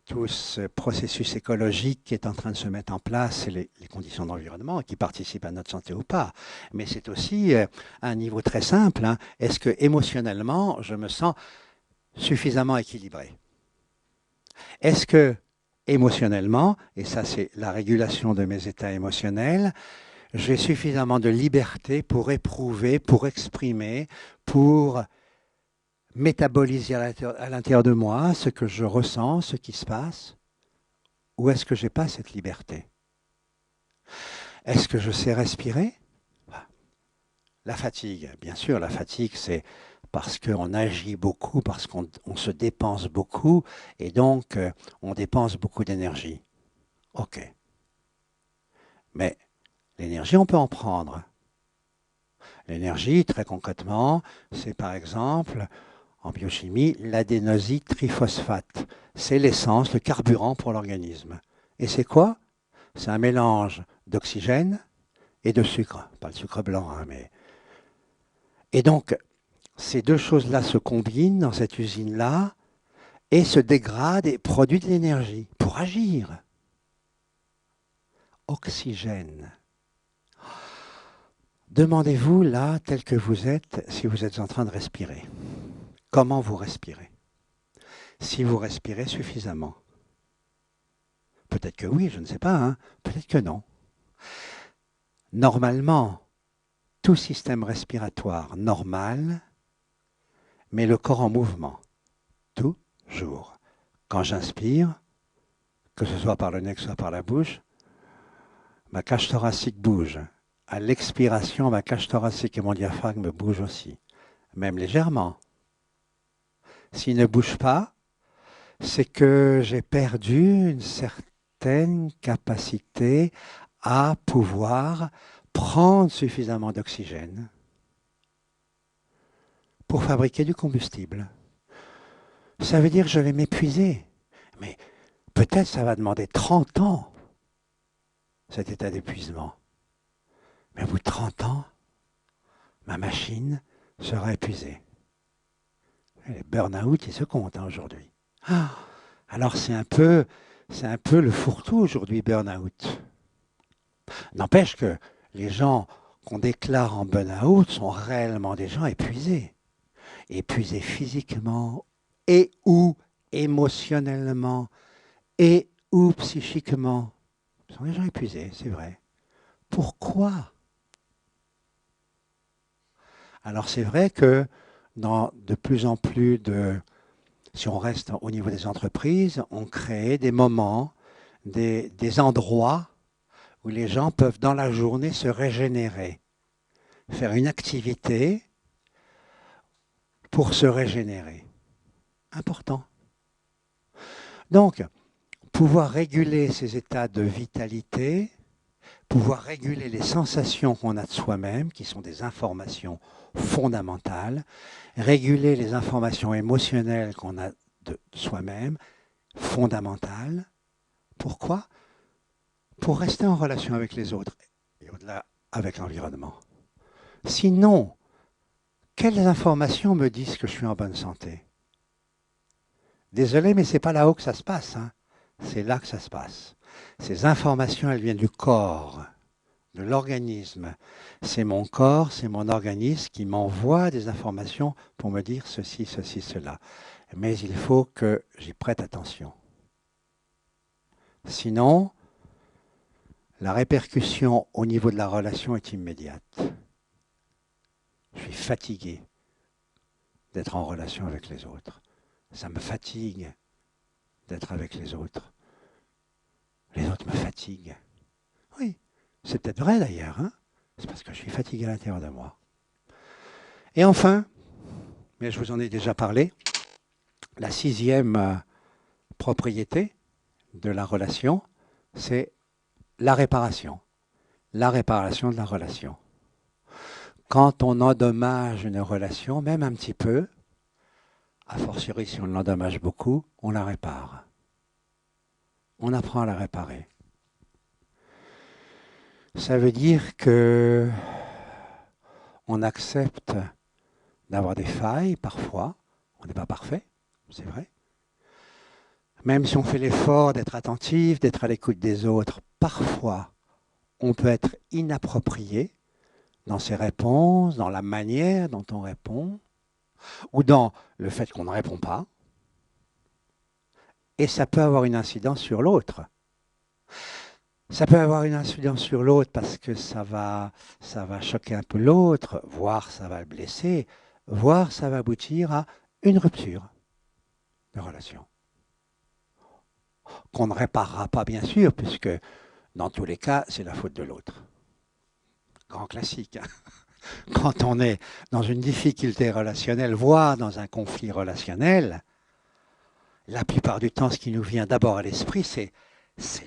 tout ce processus écologique qui est en train de se mettre en place, et les conditions d'environnement qui participent à notre santé ou pas. Mais c'est aussi un niveau très simple. Hein. Est-ce que émotionnellement, je me sens suffisamment équilibré? Est-ce que émotionnellement, et ça c'est la régulation de mes états émotionnels, j'ai suffisamment de liberté pour éprouver, pour exprimer, pour métaboliser à l'intérieur de moi ce que je ressens, ce qui se passe? Ou est-ce que je n'ai pas cette liberté? Est-ce que je sais respirer? La fatigue, bien sûr, la fatigue, c'est parce qu'on agit beaucoup, parce qu'on se dépense beaucoup, et donc on dépense beaucoup d'énergie. Ok. Mais l'énergie, on peut en prendre. L'énergie, très concrètement, c'est par exemple, en biochimie, l'adénosine triphosphate. C'est l'essence, le carburant pour l'organisme. Et c'est quoi? C'est un mélange d'oxygène et de sucre. Pas le sucre blanc, hein, mais... Et donc, ces deux choses-là se combinent dans cette usine-là et se dégradent et produisent de l'énergie pour agir. Oxygène. Demandez-vous, là, tel que vous êtes, si vous êtes en train de respirer. Comment vous respirez? Si vous respirez suffisamment. Peut-être que oui, je ne sais pas, hein. Peut-être que non. Normalement, tout système respiratoire normal met le corps en mouvement. Toujours. Quand j'inspire, que ce soit par le nez, que ce soit par la bouche, ma cage thoracique bouge. À l'expiration, ma cage thoracique et mon diaphragme bougent aussi, même légèrement. S'il ne bouge pas, c'est que j'ai perdu une certaine capacité à pouvoir prendre suffisamment d'oxygène pour fabriquer du combustible. Ça veut dire que je vais m'épuiser. Mais peut-être ça va demander 30 ans cet état d'épuisement. Mais au bout de 30 ans, ma machine sera épuisée. Et les burn-out, ils se comptent aujourd'hui. Ah, alors c'est un peu le fourre-tout aujourd'hui, burn-out. N'empêche que les gens qu'on déclare en burn-out sont réellement des gens épuisés. Épuisés physiquement et ou émotionnellement et ou psychiquement. Ce sont des gens épuisés, c'est vrai. Pourquoi? Alors c'est vrai que dans de plus en plus si on reste au niveau des entreprises, on crée des moments, des endroits où les gens peuvent dans la journée se régénérer, faire une activité pour se régénérer. Important. Donc, pouvoir réguler ces états de vitalité, pouvoir réguler les sensations qu'on a de soi-même, qui sont des informations fondamentales, réguler les informations émotionnelles qu'on a de soi-même, fondamentales. Pourquoi? Pour rester en relation avec les autres et au-delà avec l'environnement. Sinon, quelles informations me disent que je suis en bonne santé? Désolé, mais ce n'est pas là-haut que ça se passe. Hein. C'est là que ça se passe. Ces informations, elles viennent du corps, de l'organisme. C'est mon corps, c'est mon organisme qui m'envoie des informations pour me dire ceci, ceci, cela. Mais il faut que j'y prête attention. Sinon, la répercussion au niveau de la relation est immédiate. Je suis fatigué d'être en relation avec les autres. Ça me fatigue d'être avec les autres. Les autres me fatiguent. Oui, c'est peut-être vrai d'ailleurs. Hein, c'est parce que je suis fatigué à l'intérieur de moi. Et enfin, mais je vous en ai déjà parlé, la 6e propriété de la relation, c'est la réparation. La réparation de la relation. Quand on endommage une relation, même un petit peu, a fortiori si on l'endommage beaucoup, on la répare. On apprend à la réparer. Ça veut dire que on accepte d'avoir des failles parfois. On n'est pas parfait, c'est vrai. Même si on fait l'effort d'être attentif, d'être à l'écoute des autres, parfois on peut être inapproprié dans ses réponses, dans la manière dont on répond, ou dans le fait qu'on ne répond pas. Et ça peut avoir une incidence sur l'autre. Ça peut avoir une incidence sur l'autre parce que ça va choquer un peu l'autre, voire ça va le blesser, voire ça va aboutir à une rupture de relation. Qu'on ne réparera pas bien sûr, puisque dans tous les cas, c'est la faute de l'autre. Grand classique. Hein. Quand on est dans une difficulté relationnelle, voire dans un conflit relationnel, la plupart du temps, ce qui nous vient d'abord à l'esprit, c'est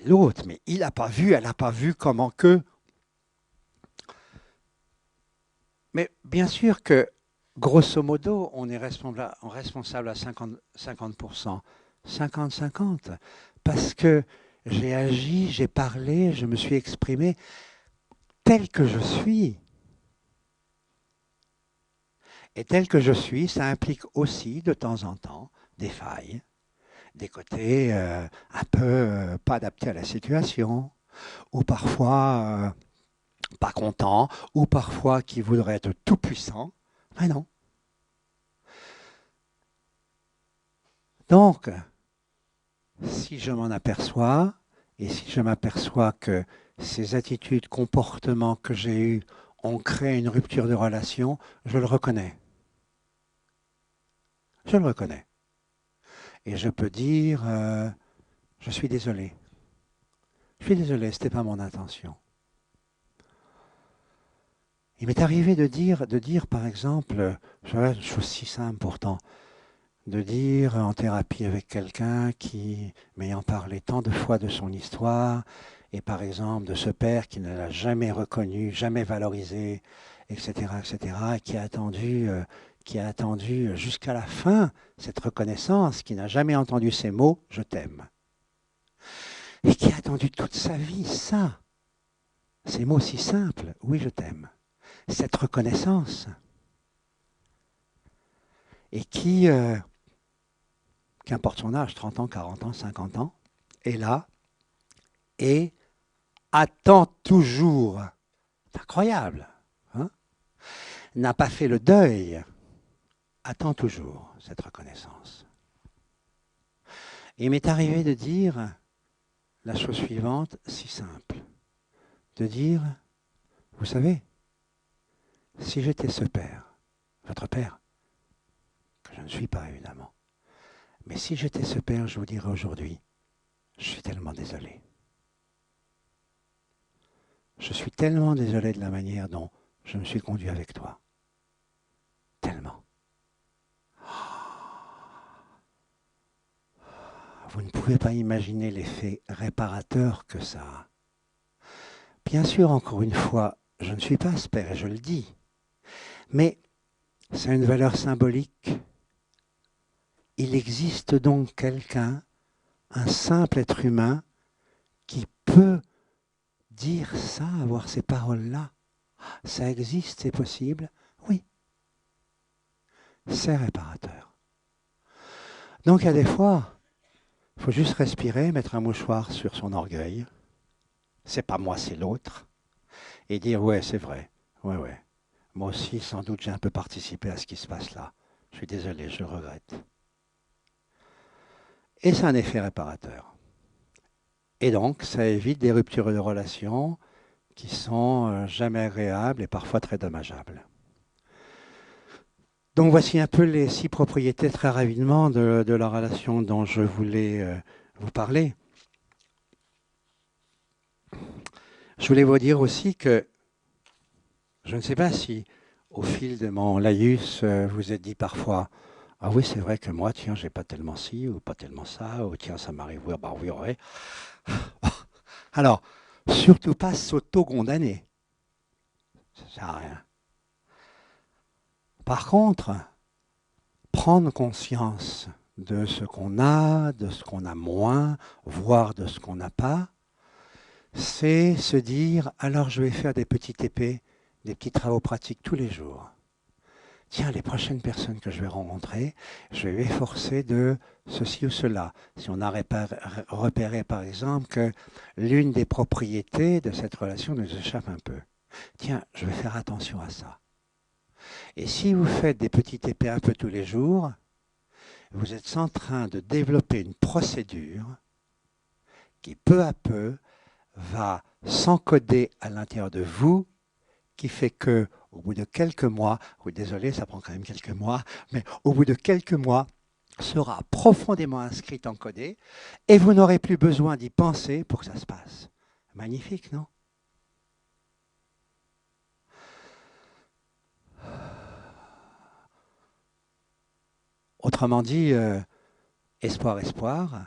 l'autre. Mais il n'a pas vu, elle n'a pas vu comment que. Mais bien sûr que, grosso modo, on est responsable à 50%. 50-50. Parce que j'ai agi, j'ai parlé, je me suis exprimé tel que je suis. Et tel que je suis, ça implique aussi de temps en temps des failles, des côtés un peu pas adaptés à la situation, ou parfois pas contents, ou parfois qui voudraient être tout puissants. Mais non. Donc, si je m'en aperçois, et si je m'aperçois que ces attitudes, comportements que j'ai eus ont créé une rupture de relation, je le reconnais. Je le reconnais. Et je peux dire, je suis désolé. Je suis désolé, ce n'était pas mon intention. Il m'est arrivé de dire par exemple, une chose si simple pourtant, de dire en thérapie avec quelqu'un qui, m'ayant parlé tant de fois de son histoire, et par exemple de ce père qui ne l'a jamais reconnu, jamais valorisé, etc., etc., et qui a attendu jusqu'à la fin cette reconnaissance, qui n'a jamais entendu ces mots « je t'aime ». Et qui a attendu toute sa vie ça. Ces mots si simples, oui je t'aime, cette reconnaissance, et qui, qu'importe son âge, 30 ans, 40 ans, 50 ans, est là et attend toujours, c'est incroyable, hein, n'a pas fait le deuil, attend toujours cette reconnaissance. Et il m'est arrivé de dire la chose suivante, si simple, de dire, vous savez, si j'étais ce père, votre père, que je ne suis pas évidemment, mais si j'étais ce père, je vous dirais aujourd'hui, je suis tellement désolé. Je suis tellement désolé de la manière dont je me suis conduit avec toi. Tellement. Vous ne pouvez pas imaginer l'effet réparateur que ça a. Bien sûr, encore une fois, je ne suis pas ce père et je le dis, mais ça a une valeur symbolique. Il existe donc quelqu'un, un simple être humain, qui peut dire ça, avoir ces paroles-là. Ça existe, c'est possible. Oui, c'est réparateur. Donc il y a des fois, il faut juste respirer, mettre un mouchoir sur son orgueil. C'est pas moi, c'est l'autre. Et dire, ouais, c'est vrai. Ouais, ouais. Moi aussi, sans doute, j'ai un peu participé à ce qui se passe là. Je suis désolé, je regrette. Et c'est un effet réparateur. Et donc, ça évite des ruptures de relations qui sont jamais agréables et parfois très dommageables. Donc voici un peu les 6 propriétés très rapidement de la relation dont je voulais vous parler. Je voulais vous dire aussi que je ne sais pas si au fil de mon laïus vous êtes dit parfois « Ah oui, c'est vrai que moi, tiens, j'ai pas tellement ci ou pas tellement ça, ou tiens, ça m'arrive, oui, bah oui, ouais. » Alors, surtout pas s'auto-condamner. Ça sert à rien. Par contre, prendre conscience de ce qu'on a, de ce qu'on a moins, voire de ce qu'on n'a pas, c'est se dire, alors je vais faire des petits TP, des petits travaux pratiques tous les jours. Tiens, les prochaines personnes que je vais rencontrer, je vais m'efforcer de ceci ou cela. Si on a repéré par exemple que l'une des propriétés de cette relation nous échappe un peu, tiens, je vais faire attention à ça. Et si vous faites des petits TP un peu tous les jours, vous êtes en train de développer une procédure qui peu à peu va s'encoder à l'intérieur de vous, qui fait que au bout de quelques mois, oui désolé, ça prend quand même quelques mois, mais au bout de quelques mois, sera profondément inscrite, encodée, et vous n'aurez plus besoin d'y penser pour que ça se passe. Magnifique, non? Autrement dit, espoir, espoir,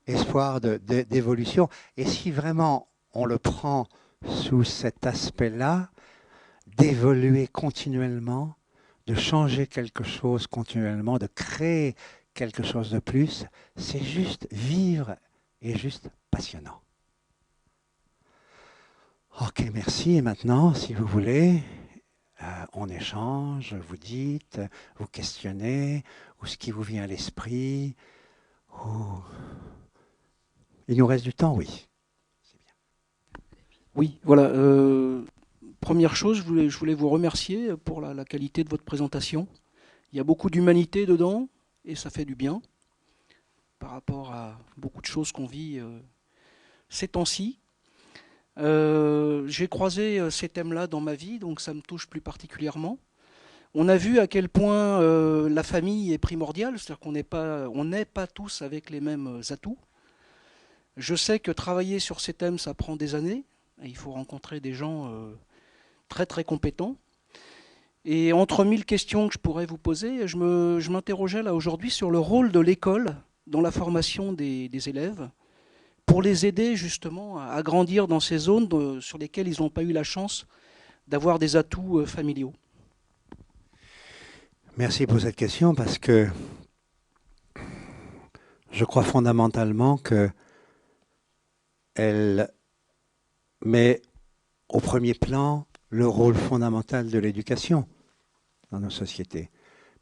espoir d'évolution. Et si vraiment on le prend sous cet aspect-là, d'évoluer continuellement, de changer quelque chose continuellement, de créer quelque chose de plus, c'est juste vivre et juste passionnant. Ok, merci. Et maintenant, si vous voulez, on échange, vous dites, vous questionnez, ou ce qui vous vient à l'esprit. Ou... Il nous reste du temps, oui.
Oui, voilà. Première chose, je voulais vous remercier pour la qualité de votre présentation. Il y a beaucoup d'humanité dedans et ça fait du bien par rapport à beaucoup de choses qu'on vit ces temps-ci. J'ai croisé ces thèmes-là dans ma vie, donc ça me touche plus particulièrement. On a vu à quel point la famille est primordiale, c'est-à-dire on n'est pas tous avec les mêmes atouts. Je sais que travailler sur ces thèmes, ça prend des années. Et il faut rencontrer des gens très très compétents. Et entre 1000 questions que je pourrais vous poser, je m'interrogeais là aujourd'hui sur le rôle de l'école dans la formation des élèves, pour les aider justement à grandir dans ces zones sur lesquelles ils n'ont pas eu la chance d'avoir des atouts familiaux.
Merci pour cette question parce que je crois fondamentalement qu'elle met au premier plan le rôle fondamental de l'éducation dans nos sociétés.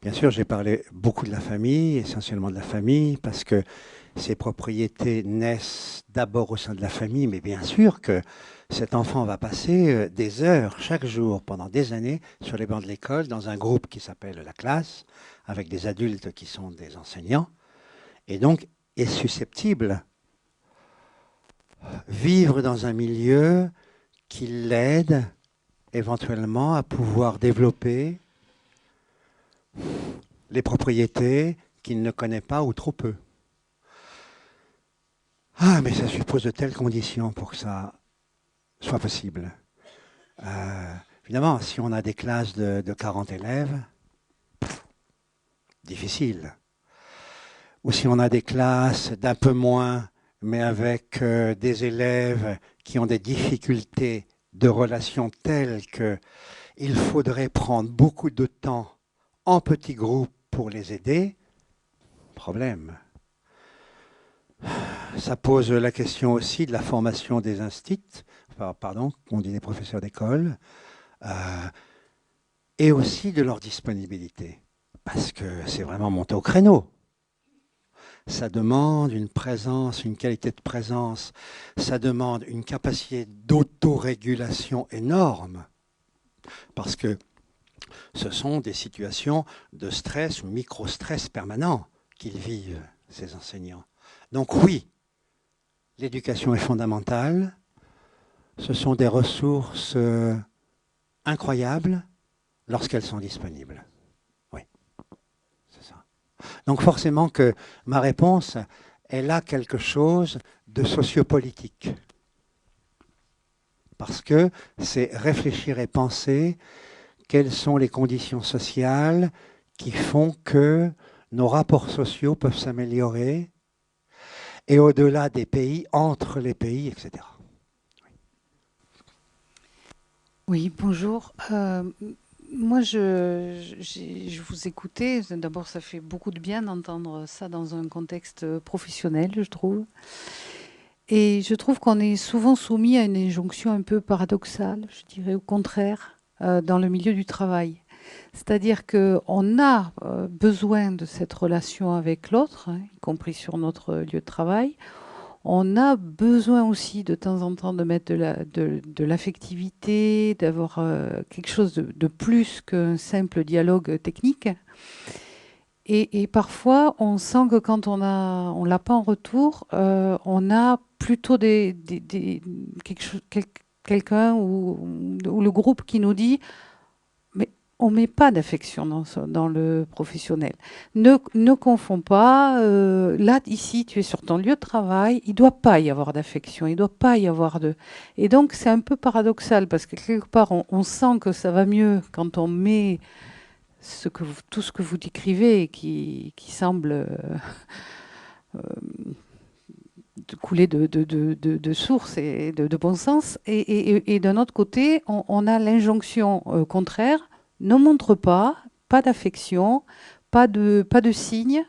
Bien sûr, j'ai parlé beaucoup de la famille, essentiellement de la famille, parce que ces propriétés naissent d'abord au sein de la famille, mais bien sûr que cet enfant va passer des heures chaque jour pendant des années sur les bancs de l'école dans un groupe qui s'appelle la classe, avec des adultes qui sont des enseignants, et donc est susceptible de vivre dans un milieu qui l'aide éventuellement à pouvoir développer les propriétés qu'il ne connaît pas ou trop peu. Ah, mais ça suppose de telles conditions pour que ça soit possible. Évidemment, si on a des classes de 40 élèves, difficile. Ou si on a des classes d'un peu moins, mais avec des élèves qui ont des difficultés de relations telles qu'il faudrait prendre beaucoup de temps en petits groupes pour les aider, problème. Ça pose la question aussi de la formation des instituts, pardon, on dit des professeurs d'école, et aussi de leur disponibilité. Parce que c'est vraiment monté au créneau. Ça demande une présence, une qualité de présence, ça demande une capacité d'autorégulation énorme. Parce que ce sont des situations de stress ou micro-stress permanent qu'ils vivent, ces enseignants. Donc oui, l'éducation est fondamentale. Ce sont des ressources incroyables lorsqu'elles sont disponibles. Oui, c'est ça. Donc forcément que ma réponse, elle a quelque chose de sociopolitique. Parce que c'est réfléchir et penser quelles sont les conditions sociales qui font que nos rapports sociaux peuvent s'améliorer, et au-delà des pays, entre les pays, etc.
Oui, bonjour. Moi, je vous écoutais. D'abord, ça fait beaucoup de bien d'entendre ça dans un contexte professionnel, je trouve. Et je trouve qu'on est souvent soumis à une injonction un peu paradoxale, je dirais au contraire, dans le milieu du travail. C'est-à-dire qu'on a besoin de cette relation avec l'autre, hein, y compris sur notre lieu de travail. On a besoin aussi de temps en temps de mettre de l'affectivité, d'avoir quelque chose de plus qu'un simple dialogue technique. Et parfois, on sent que quand on l'a pas en retour, on a plutôt quelqu'un ou le groupe qui nous dit mais on ne met pas d'affection dans le professionnel. Ne confonds pas, là, ici, tu es sur ton lieu de travail, il ne doit pas y avoir d'affection, il ne doit pas y avoir de... Et donc, c'est un peu paradoxal, parce que quelque part, on sent que ça va mieux quand on met tout ce que vous décrivez, qui semble couler de source et de bon sens. Et d'un autre côté, on a l'injonction contraire, ne montre pas d'affection, pas de signe.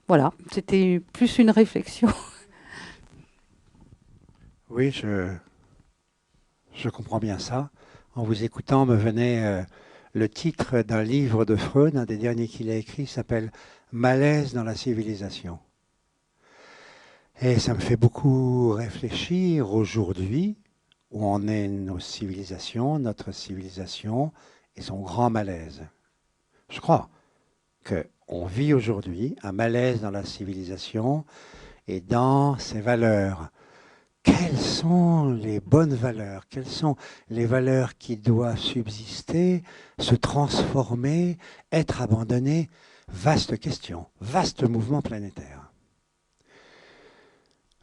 Voilà, c'était plus une réflexion.
Oui, je comprends bien ça. En vous écoutant, me venait le titre d'un livre de Freud, un des derniers qu'il a écrit, s'appelle « Malaise dans la civilisation ». Et ça me fait beaucoup réfléchir aujourd'hui où en est nos civilisations, notre civilisation et son grand malaise. Je crois qu'on vit aujourd'hui un malaise dans la civilisation et dans ses valeurs. Quelles sont les bonnes valeurs? Quelles sont les valeurs qui doivent subsister, se transformer, être abandonnées? Vaste question, vaste mouvement planétaire.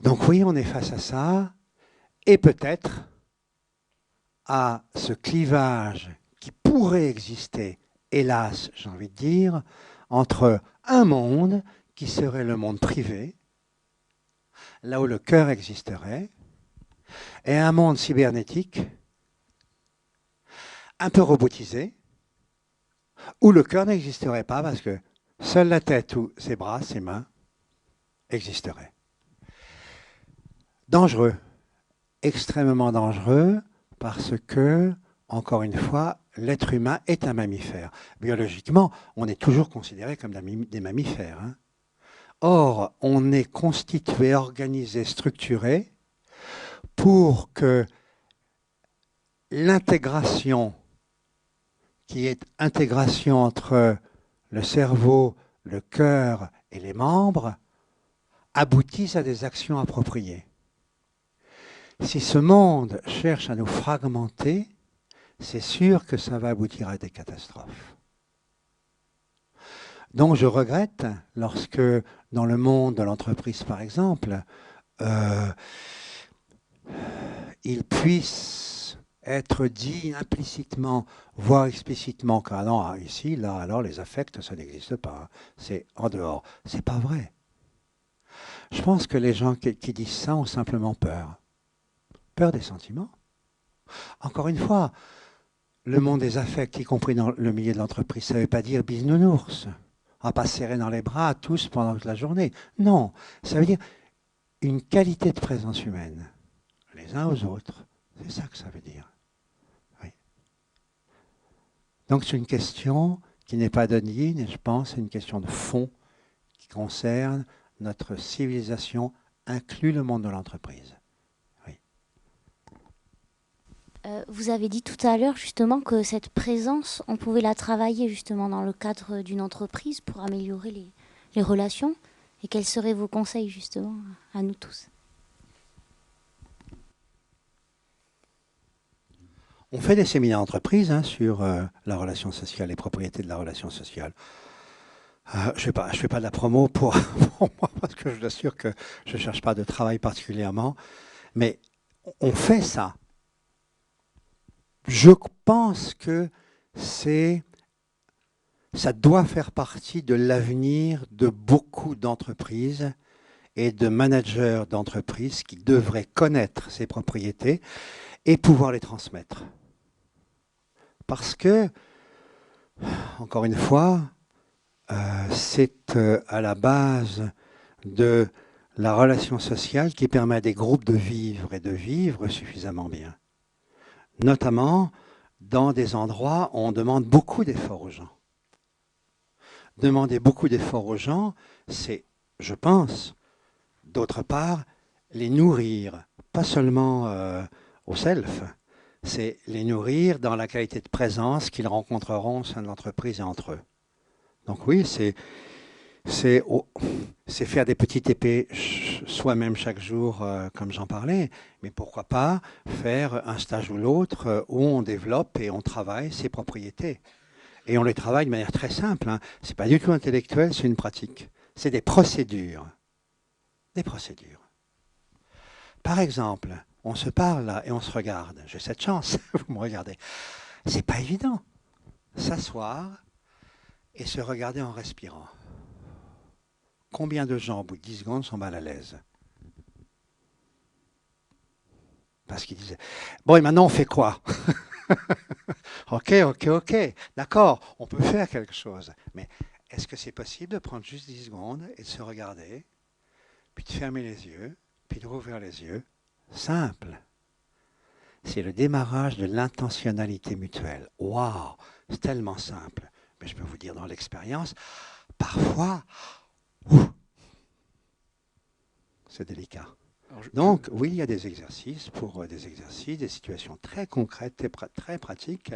Donc oui, on est face à ça, et peut-être à ce clivage qui pourrait exister, hélas, j'ai envie de dire, entre un monde qui serait le monde privé, là où le cœur existerait, et un monde cybernétique, un peu robotisé, où le cœur n'existerait pas parce que seule la tête ou ses bras, ses mains existeraient. Dangereux. extrêmement dangereux parce que, encore une fois, l'être humain est un mammifère. Biologiquement, on est toujours considéré comme des mammifères, hein. Or, on est constitué, organisé, structuré pour que l'intégration, qui est intégration entre le cerveau, le cœur et les membres, aboutisse à des actions appropriées. Si ce monde cherche à nous fragmenter, c'est sûr que ça va aboutir à des catastrophes. Donc je regrette lorsque, dans le monde de l'entreprise par exemple, il puisse être dit implicitement, voire explicitement, que ah non, ici, là, alors les affects, ça n'existe pas, c'est en dehors. C'est pas vrai. Je pense que les gens qui disent ça ont simplement peur. Peur des sentiments. Encore une fois, le monde des affects, y compris dans le milieu de l'entreprise, ça ne veut pas dire bisounours. On va pas se serrer dans les bras tous pendant toute la journée. Non, ça veut dire une qualité de présence humaine, les uns aux autres. C'est ça que ça veut dire. Oui. Donc c'est une question qui n'est pas d'anonyme, je pense, c'est une question de fond qui concerne notre civilisation, inclus le monde de l'entreprise.
Vous avez dit tout à l'heure justement que cette présence, on pouvait la travailler justement dans le cadre d'une entreprise pour améliorer les relations. Et quels seraient vos conseils justement à nous tous?
On fait des séminaires d'entreprise sur la relation sociale, les propriétés de la relation sociale. Je ne fais pas de la promo pour moi parce que je vous assure que je ne cherche pas de travail particulièrement. Mais on fait ça. Je pense que ça doit faire partie de l'avenir de beaucoup d'entreprises et de managers d'entreprises qui devraient connaître ces propriétés et pouvoir les transmettre. Parce que, encore une fois, c'est à la base de la relation sociale qui permet à des groupes de vivre et de vivre suffisamment bien. Notamment dans des endroits où on demande beaucoup d'efforts aux gens. Demander beaucoup d'efforts aux gens, c'est, je pense, d'autre part, les nourrir, pas seulement au self, c'est les nourrir dans la qualité de présence qu'ils rencontreront au sein de l'entreprise et entre eux. Donc oui, c'est faire des petites épées soi-même chaque jour, comme j'en parlais, mais pourquoi pas faire un stage ou l'autre où on développe et on travaille ces propriétés. Et on les travaille de manière très simple. Ce n'est pas du tout intellectuel, c'est une pratique. C'est des procédures. Des procédures. Par exemple, on se parle là et on se regarde. J'ai cette chance, vous me regardez. C'est pas évident. S'asseoir et se regarder en respirant. Combien de gens, au bout de 10 secondes, sont mal à l'aise? Parce qu'ils disaient, bon, et maintenant on fait quoi? Ok, d'accord, on peut faire quelque chose. Mais est-ce que c'est possible de prendre juste 10 secondes et de se regarder, puis de fermer les yeux, puis de rouvrir les yeux? Simple. C'est le démarrage de l'intentionnalité mutuelle. Waouh, c'est tellement simple. Mais je peux vous dire dans l'expérience, parfois, c'est délicat. Donc, oui, il y a des exercices des situations très concrètes et très pratiques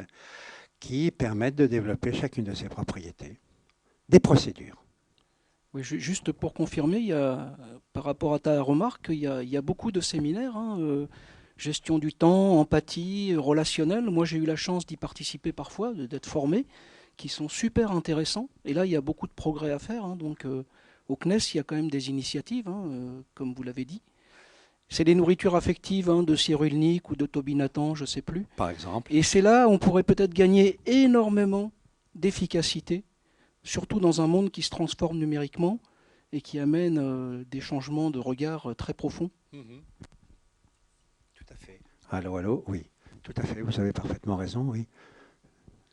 qui permettent de développer chacune de ces propriétés. Des procédures.
Oui, juste pour confirmer, par rapport à ta remarque, il y a beaucoup de séminaires, gestion du temps, empathie, relationnel. Moi, j'ai eu la chance d'y participer parfois, d'être formé, qui sont super intéressants. Et là, il y a beaucoup de progrès à faire. Donc, au CNES, il y a quand même des initiatives, comme vous l'avez dit. C'est les nourritures affectives de Cyrulnik ou de Toby Nathan, je ne sais plus.
Par exemple.
Et c'est là où on pourrait peut-être gagner énormément d'efficacité, surtout dans un monde qui se transforme numériquement et qui amène des changements de regard très profonds.
Tout à fait. Allô, oui. Tout à fait, vous avez parfaitement raison, oui.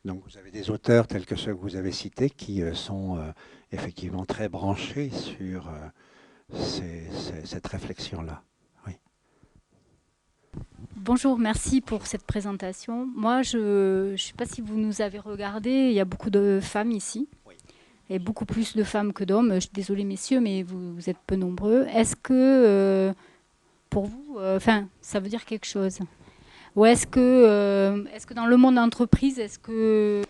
Donc vous avez des auteurs tels que ceux que vous avez cités qui sont effectivement très branchés sur cette réflexion-là. Oui.
Bonjour, merci pour cette présentation. Moi, je ne sais pas si vous nous avez regardé, il y a beaucoup de femmes ici, et beaucoup plus de femmes que d'hommes. Je suis désolée, messieurs, mais vous êtes peu nombreux. Est-ce que, pour vous, ça veut dire quelque chose? Ou est-ce que dans le monde d'entreprise, est-ce que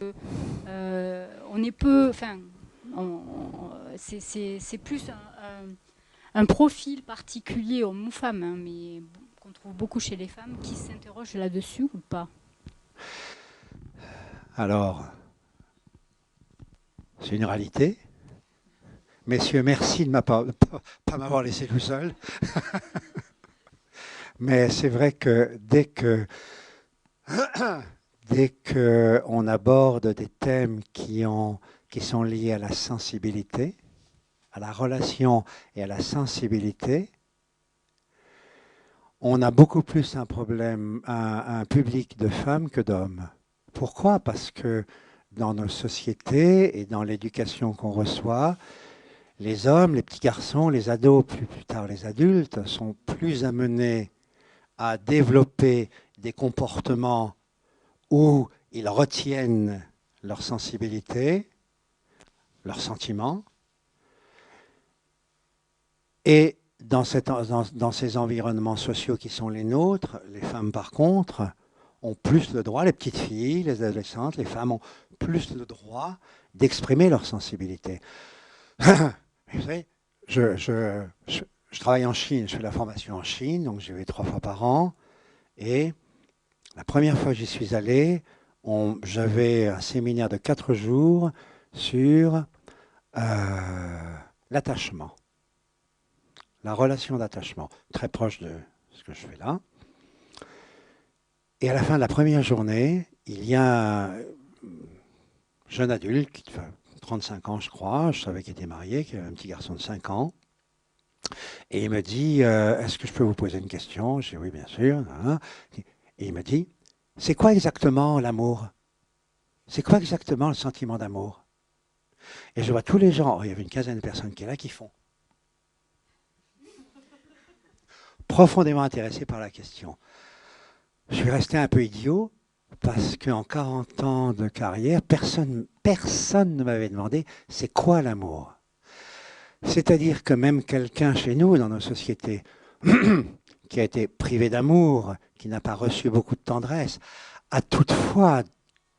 on est peu, c'est plus un profil particulier homme ou femme, hein, mais qu'on trouve beaucoup chez les femmes, qui s'interrogent là-dessus ou pas?
Alors, c'est une réalité. Messieurs, merci de ne pas m'avoir laissé tout seul. Mais c'est vrai que dès qu'on aborde des thèmes qui sont liés à la sensibilité, à la relation et à la sensibilité, on a beaucoup plus un problème, un public de femmes que d'hommes. Pourquoi? Parce que dans nos sociétés et dans l'éducation qu'on reçoit, les hommes, les petits garçons, les ados, plus tard les adultes, sont plus amenés à développer des comportements où ils retiennent leur sensibilité, leurs sentiments, et dans ces environnements sociaux qui sont les nôtres, les femmes par contre ont plus le droit, les petites filles, les adolescentes, les femmes ont plus le droit d'exprimer leur sensibilité. Vous savez, je travaille en Chine, je fais la formation en Chine, donc j'y vais 3 fois par an, et la première fois que j'y suis allé, j'avais un séminaire de 4 jours sur l'attachement, la relation d'attachement, très proche de ce que je fais là. Et à la fin de la première journée, il y a un jeune adulte, qui fait 35 ans je crois, je savais qu'il était marié, qu'il avait un petit garçon de 5 ans, et il me dit, est-ce que je peux vous poser une question? J'ai dit oui, bien sûr. Et il me dit, c'est quoi exactement l'amour? C'est quoi exactement le sentiment d'amour? Et je vois tous les gens, il y avait une quinzaine de personnes qui est là, qui font. Profondément intéressés par la question. Je suis resté un peu idiot, parce qu'en 40 ans de carrière, personne ne m'avait demandé c'est quoi l'amour. C'est-à-dire que même quelqu'un chez nous, dans nos sociétés, qui a été privé d'amour, qui n'a pas reçu beaucoup de tendresse, a toutefois,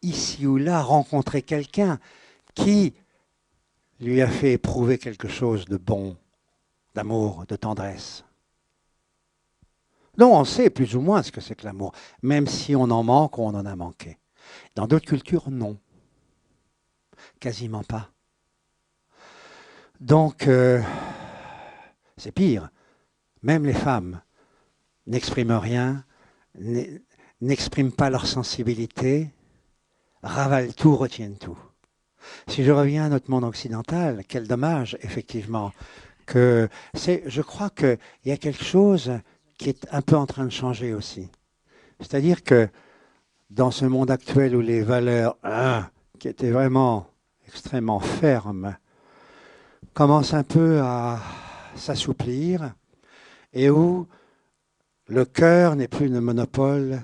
ici ou là, rencontré quelqu'un qui lui a fait éprouver quelque chose de bon, d'amour, de tendresse. Donc on sait plus ou moins ce que c'est que l'amour, même si on en manque ou on en a manqué. Dans d'autres cultures, non. Quasiment pas. Donc, c'est pire. Même les femmes n'expriment rien, n'expriment pas leur sensibilité, ravalent tout, retiennent tout. Si je reviens à notre monde occidental, quel dommage, effectivement, que je crois qu'il y a quelque chose qui est un peu en train de changer aussi. C'est-à-dire que dans ce monde actuel où les valeurs, qui étaient vraiment extrêmement fermes, commencent un peu à s'assouplir et où le cœur n'est plus le monopole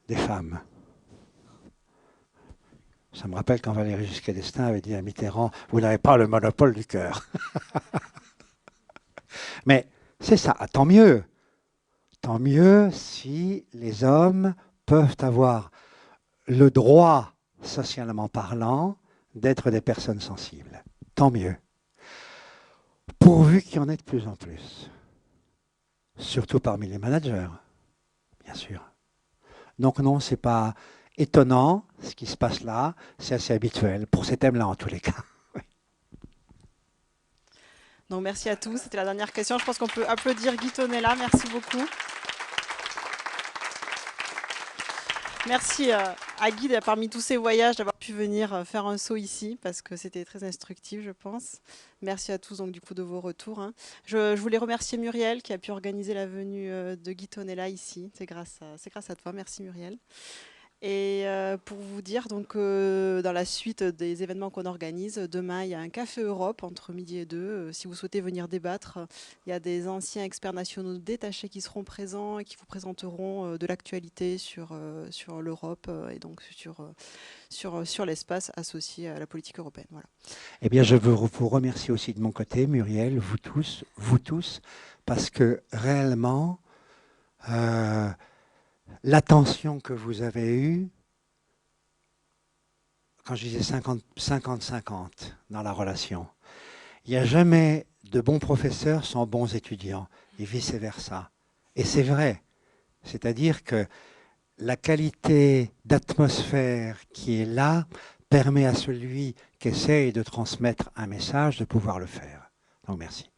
des femmes. Ça me rappelle quand Valéry Giscard d'Estaing avait dit à Mitterrand, vous n'avez pas le monopole du cœur. Mais c'est ça, tant mieux. Tant mieux si les hommes peuvent avoir le droit, socialement parlant, d'être des personnes sensibles. Tant mieux. Pourvu qu'il y en ait de plus en plus. Surtout parmi les managers, bien sûr. Donc non, ce n'est pas étonnant ce qui se passe là, c'est assez habituel, pour ces thèmes-là en tous les cas.
Donc merci à tous, c'était la dernière question. Je pense qu'on peut applaudir Guy Tonella, merci beaucoup. Merci à Guy, parmi tous ces voyages, d'avoir pu venir faire un saut ici, parce que c'était très instructif, je pense. Merci à tous donc, du coup, de vos retours. Je voulais remercier Muriel qui a pu organiser la venue de Guy Tonella ici. C'est grâce à toi. Merci Muriel. Et pour vous dire, donc, dans la suite des événements qu'on organise, demain, il y a un Café Europe entre midi et 2. Si vous souhaitez venir débattre, il y a des anciens experts nationaux détachés qui seront présents et qui vous présenteront de l'actualité sur l'Europe et donc sur l'espace associé à la politique européenne. Voilà.
Eh bien, je veux vous remercier aussi de mon côté, Muriel, vous tous, parce que réellement, l'attention que vous avez eue, quand je disais 50-50 dans la relation, il n'y a jamais de bons professeurs sans bons étudiants, et vice-versa. Et c'est vrai, c'est-à-dire que la qualité d'atmosphère qui est là permet à celui qui essaye de transmettre un message de pouvoir le faire. Donc merci.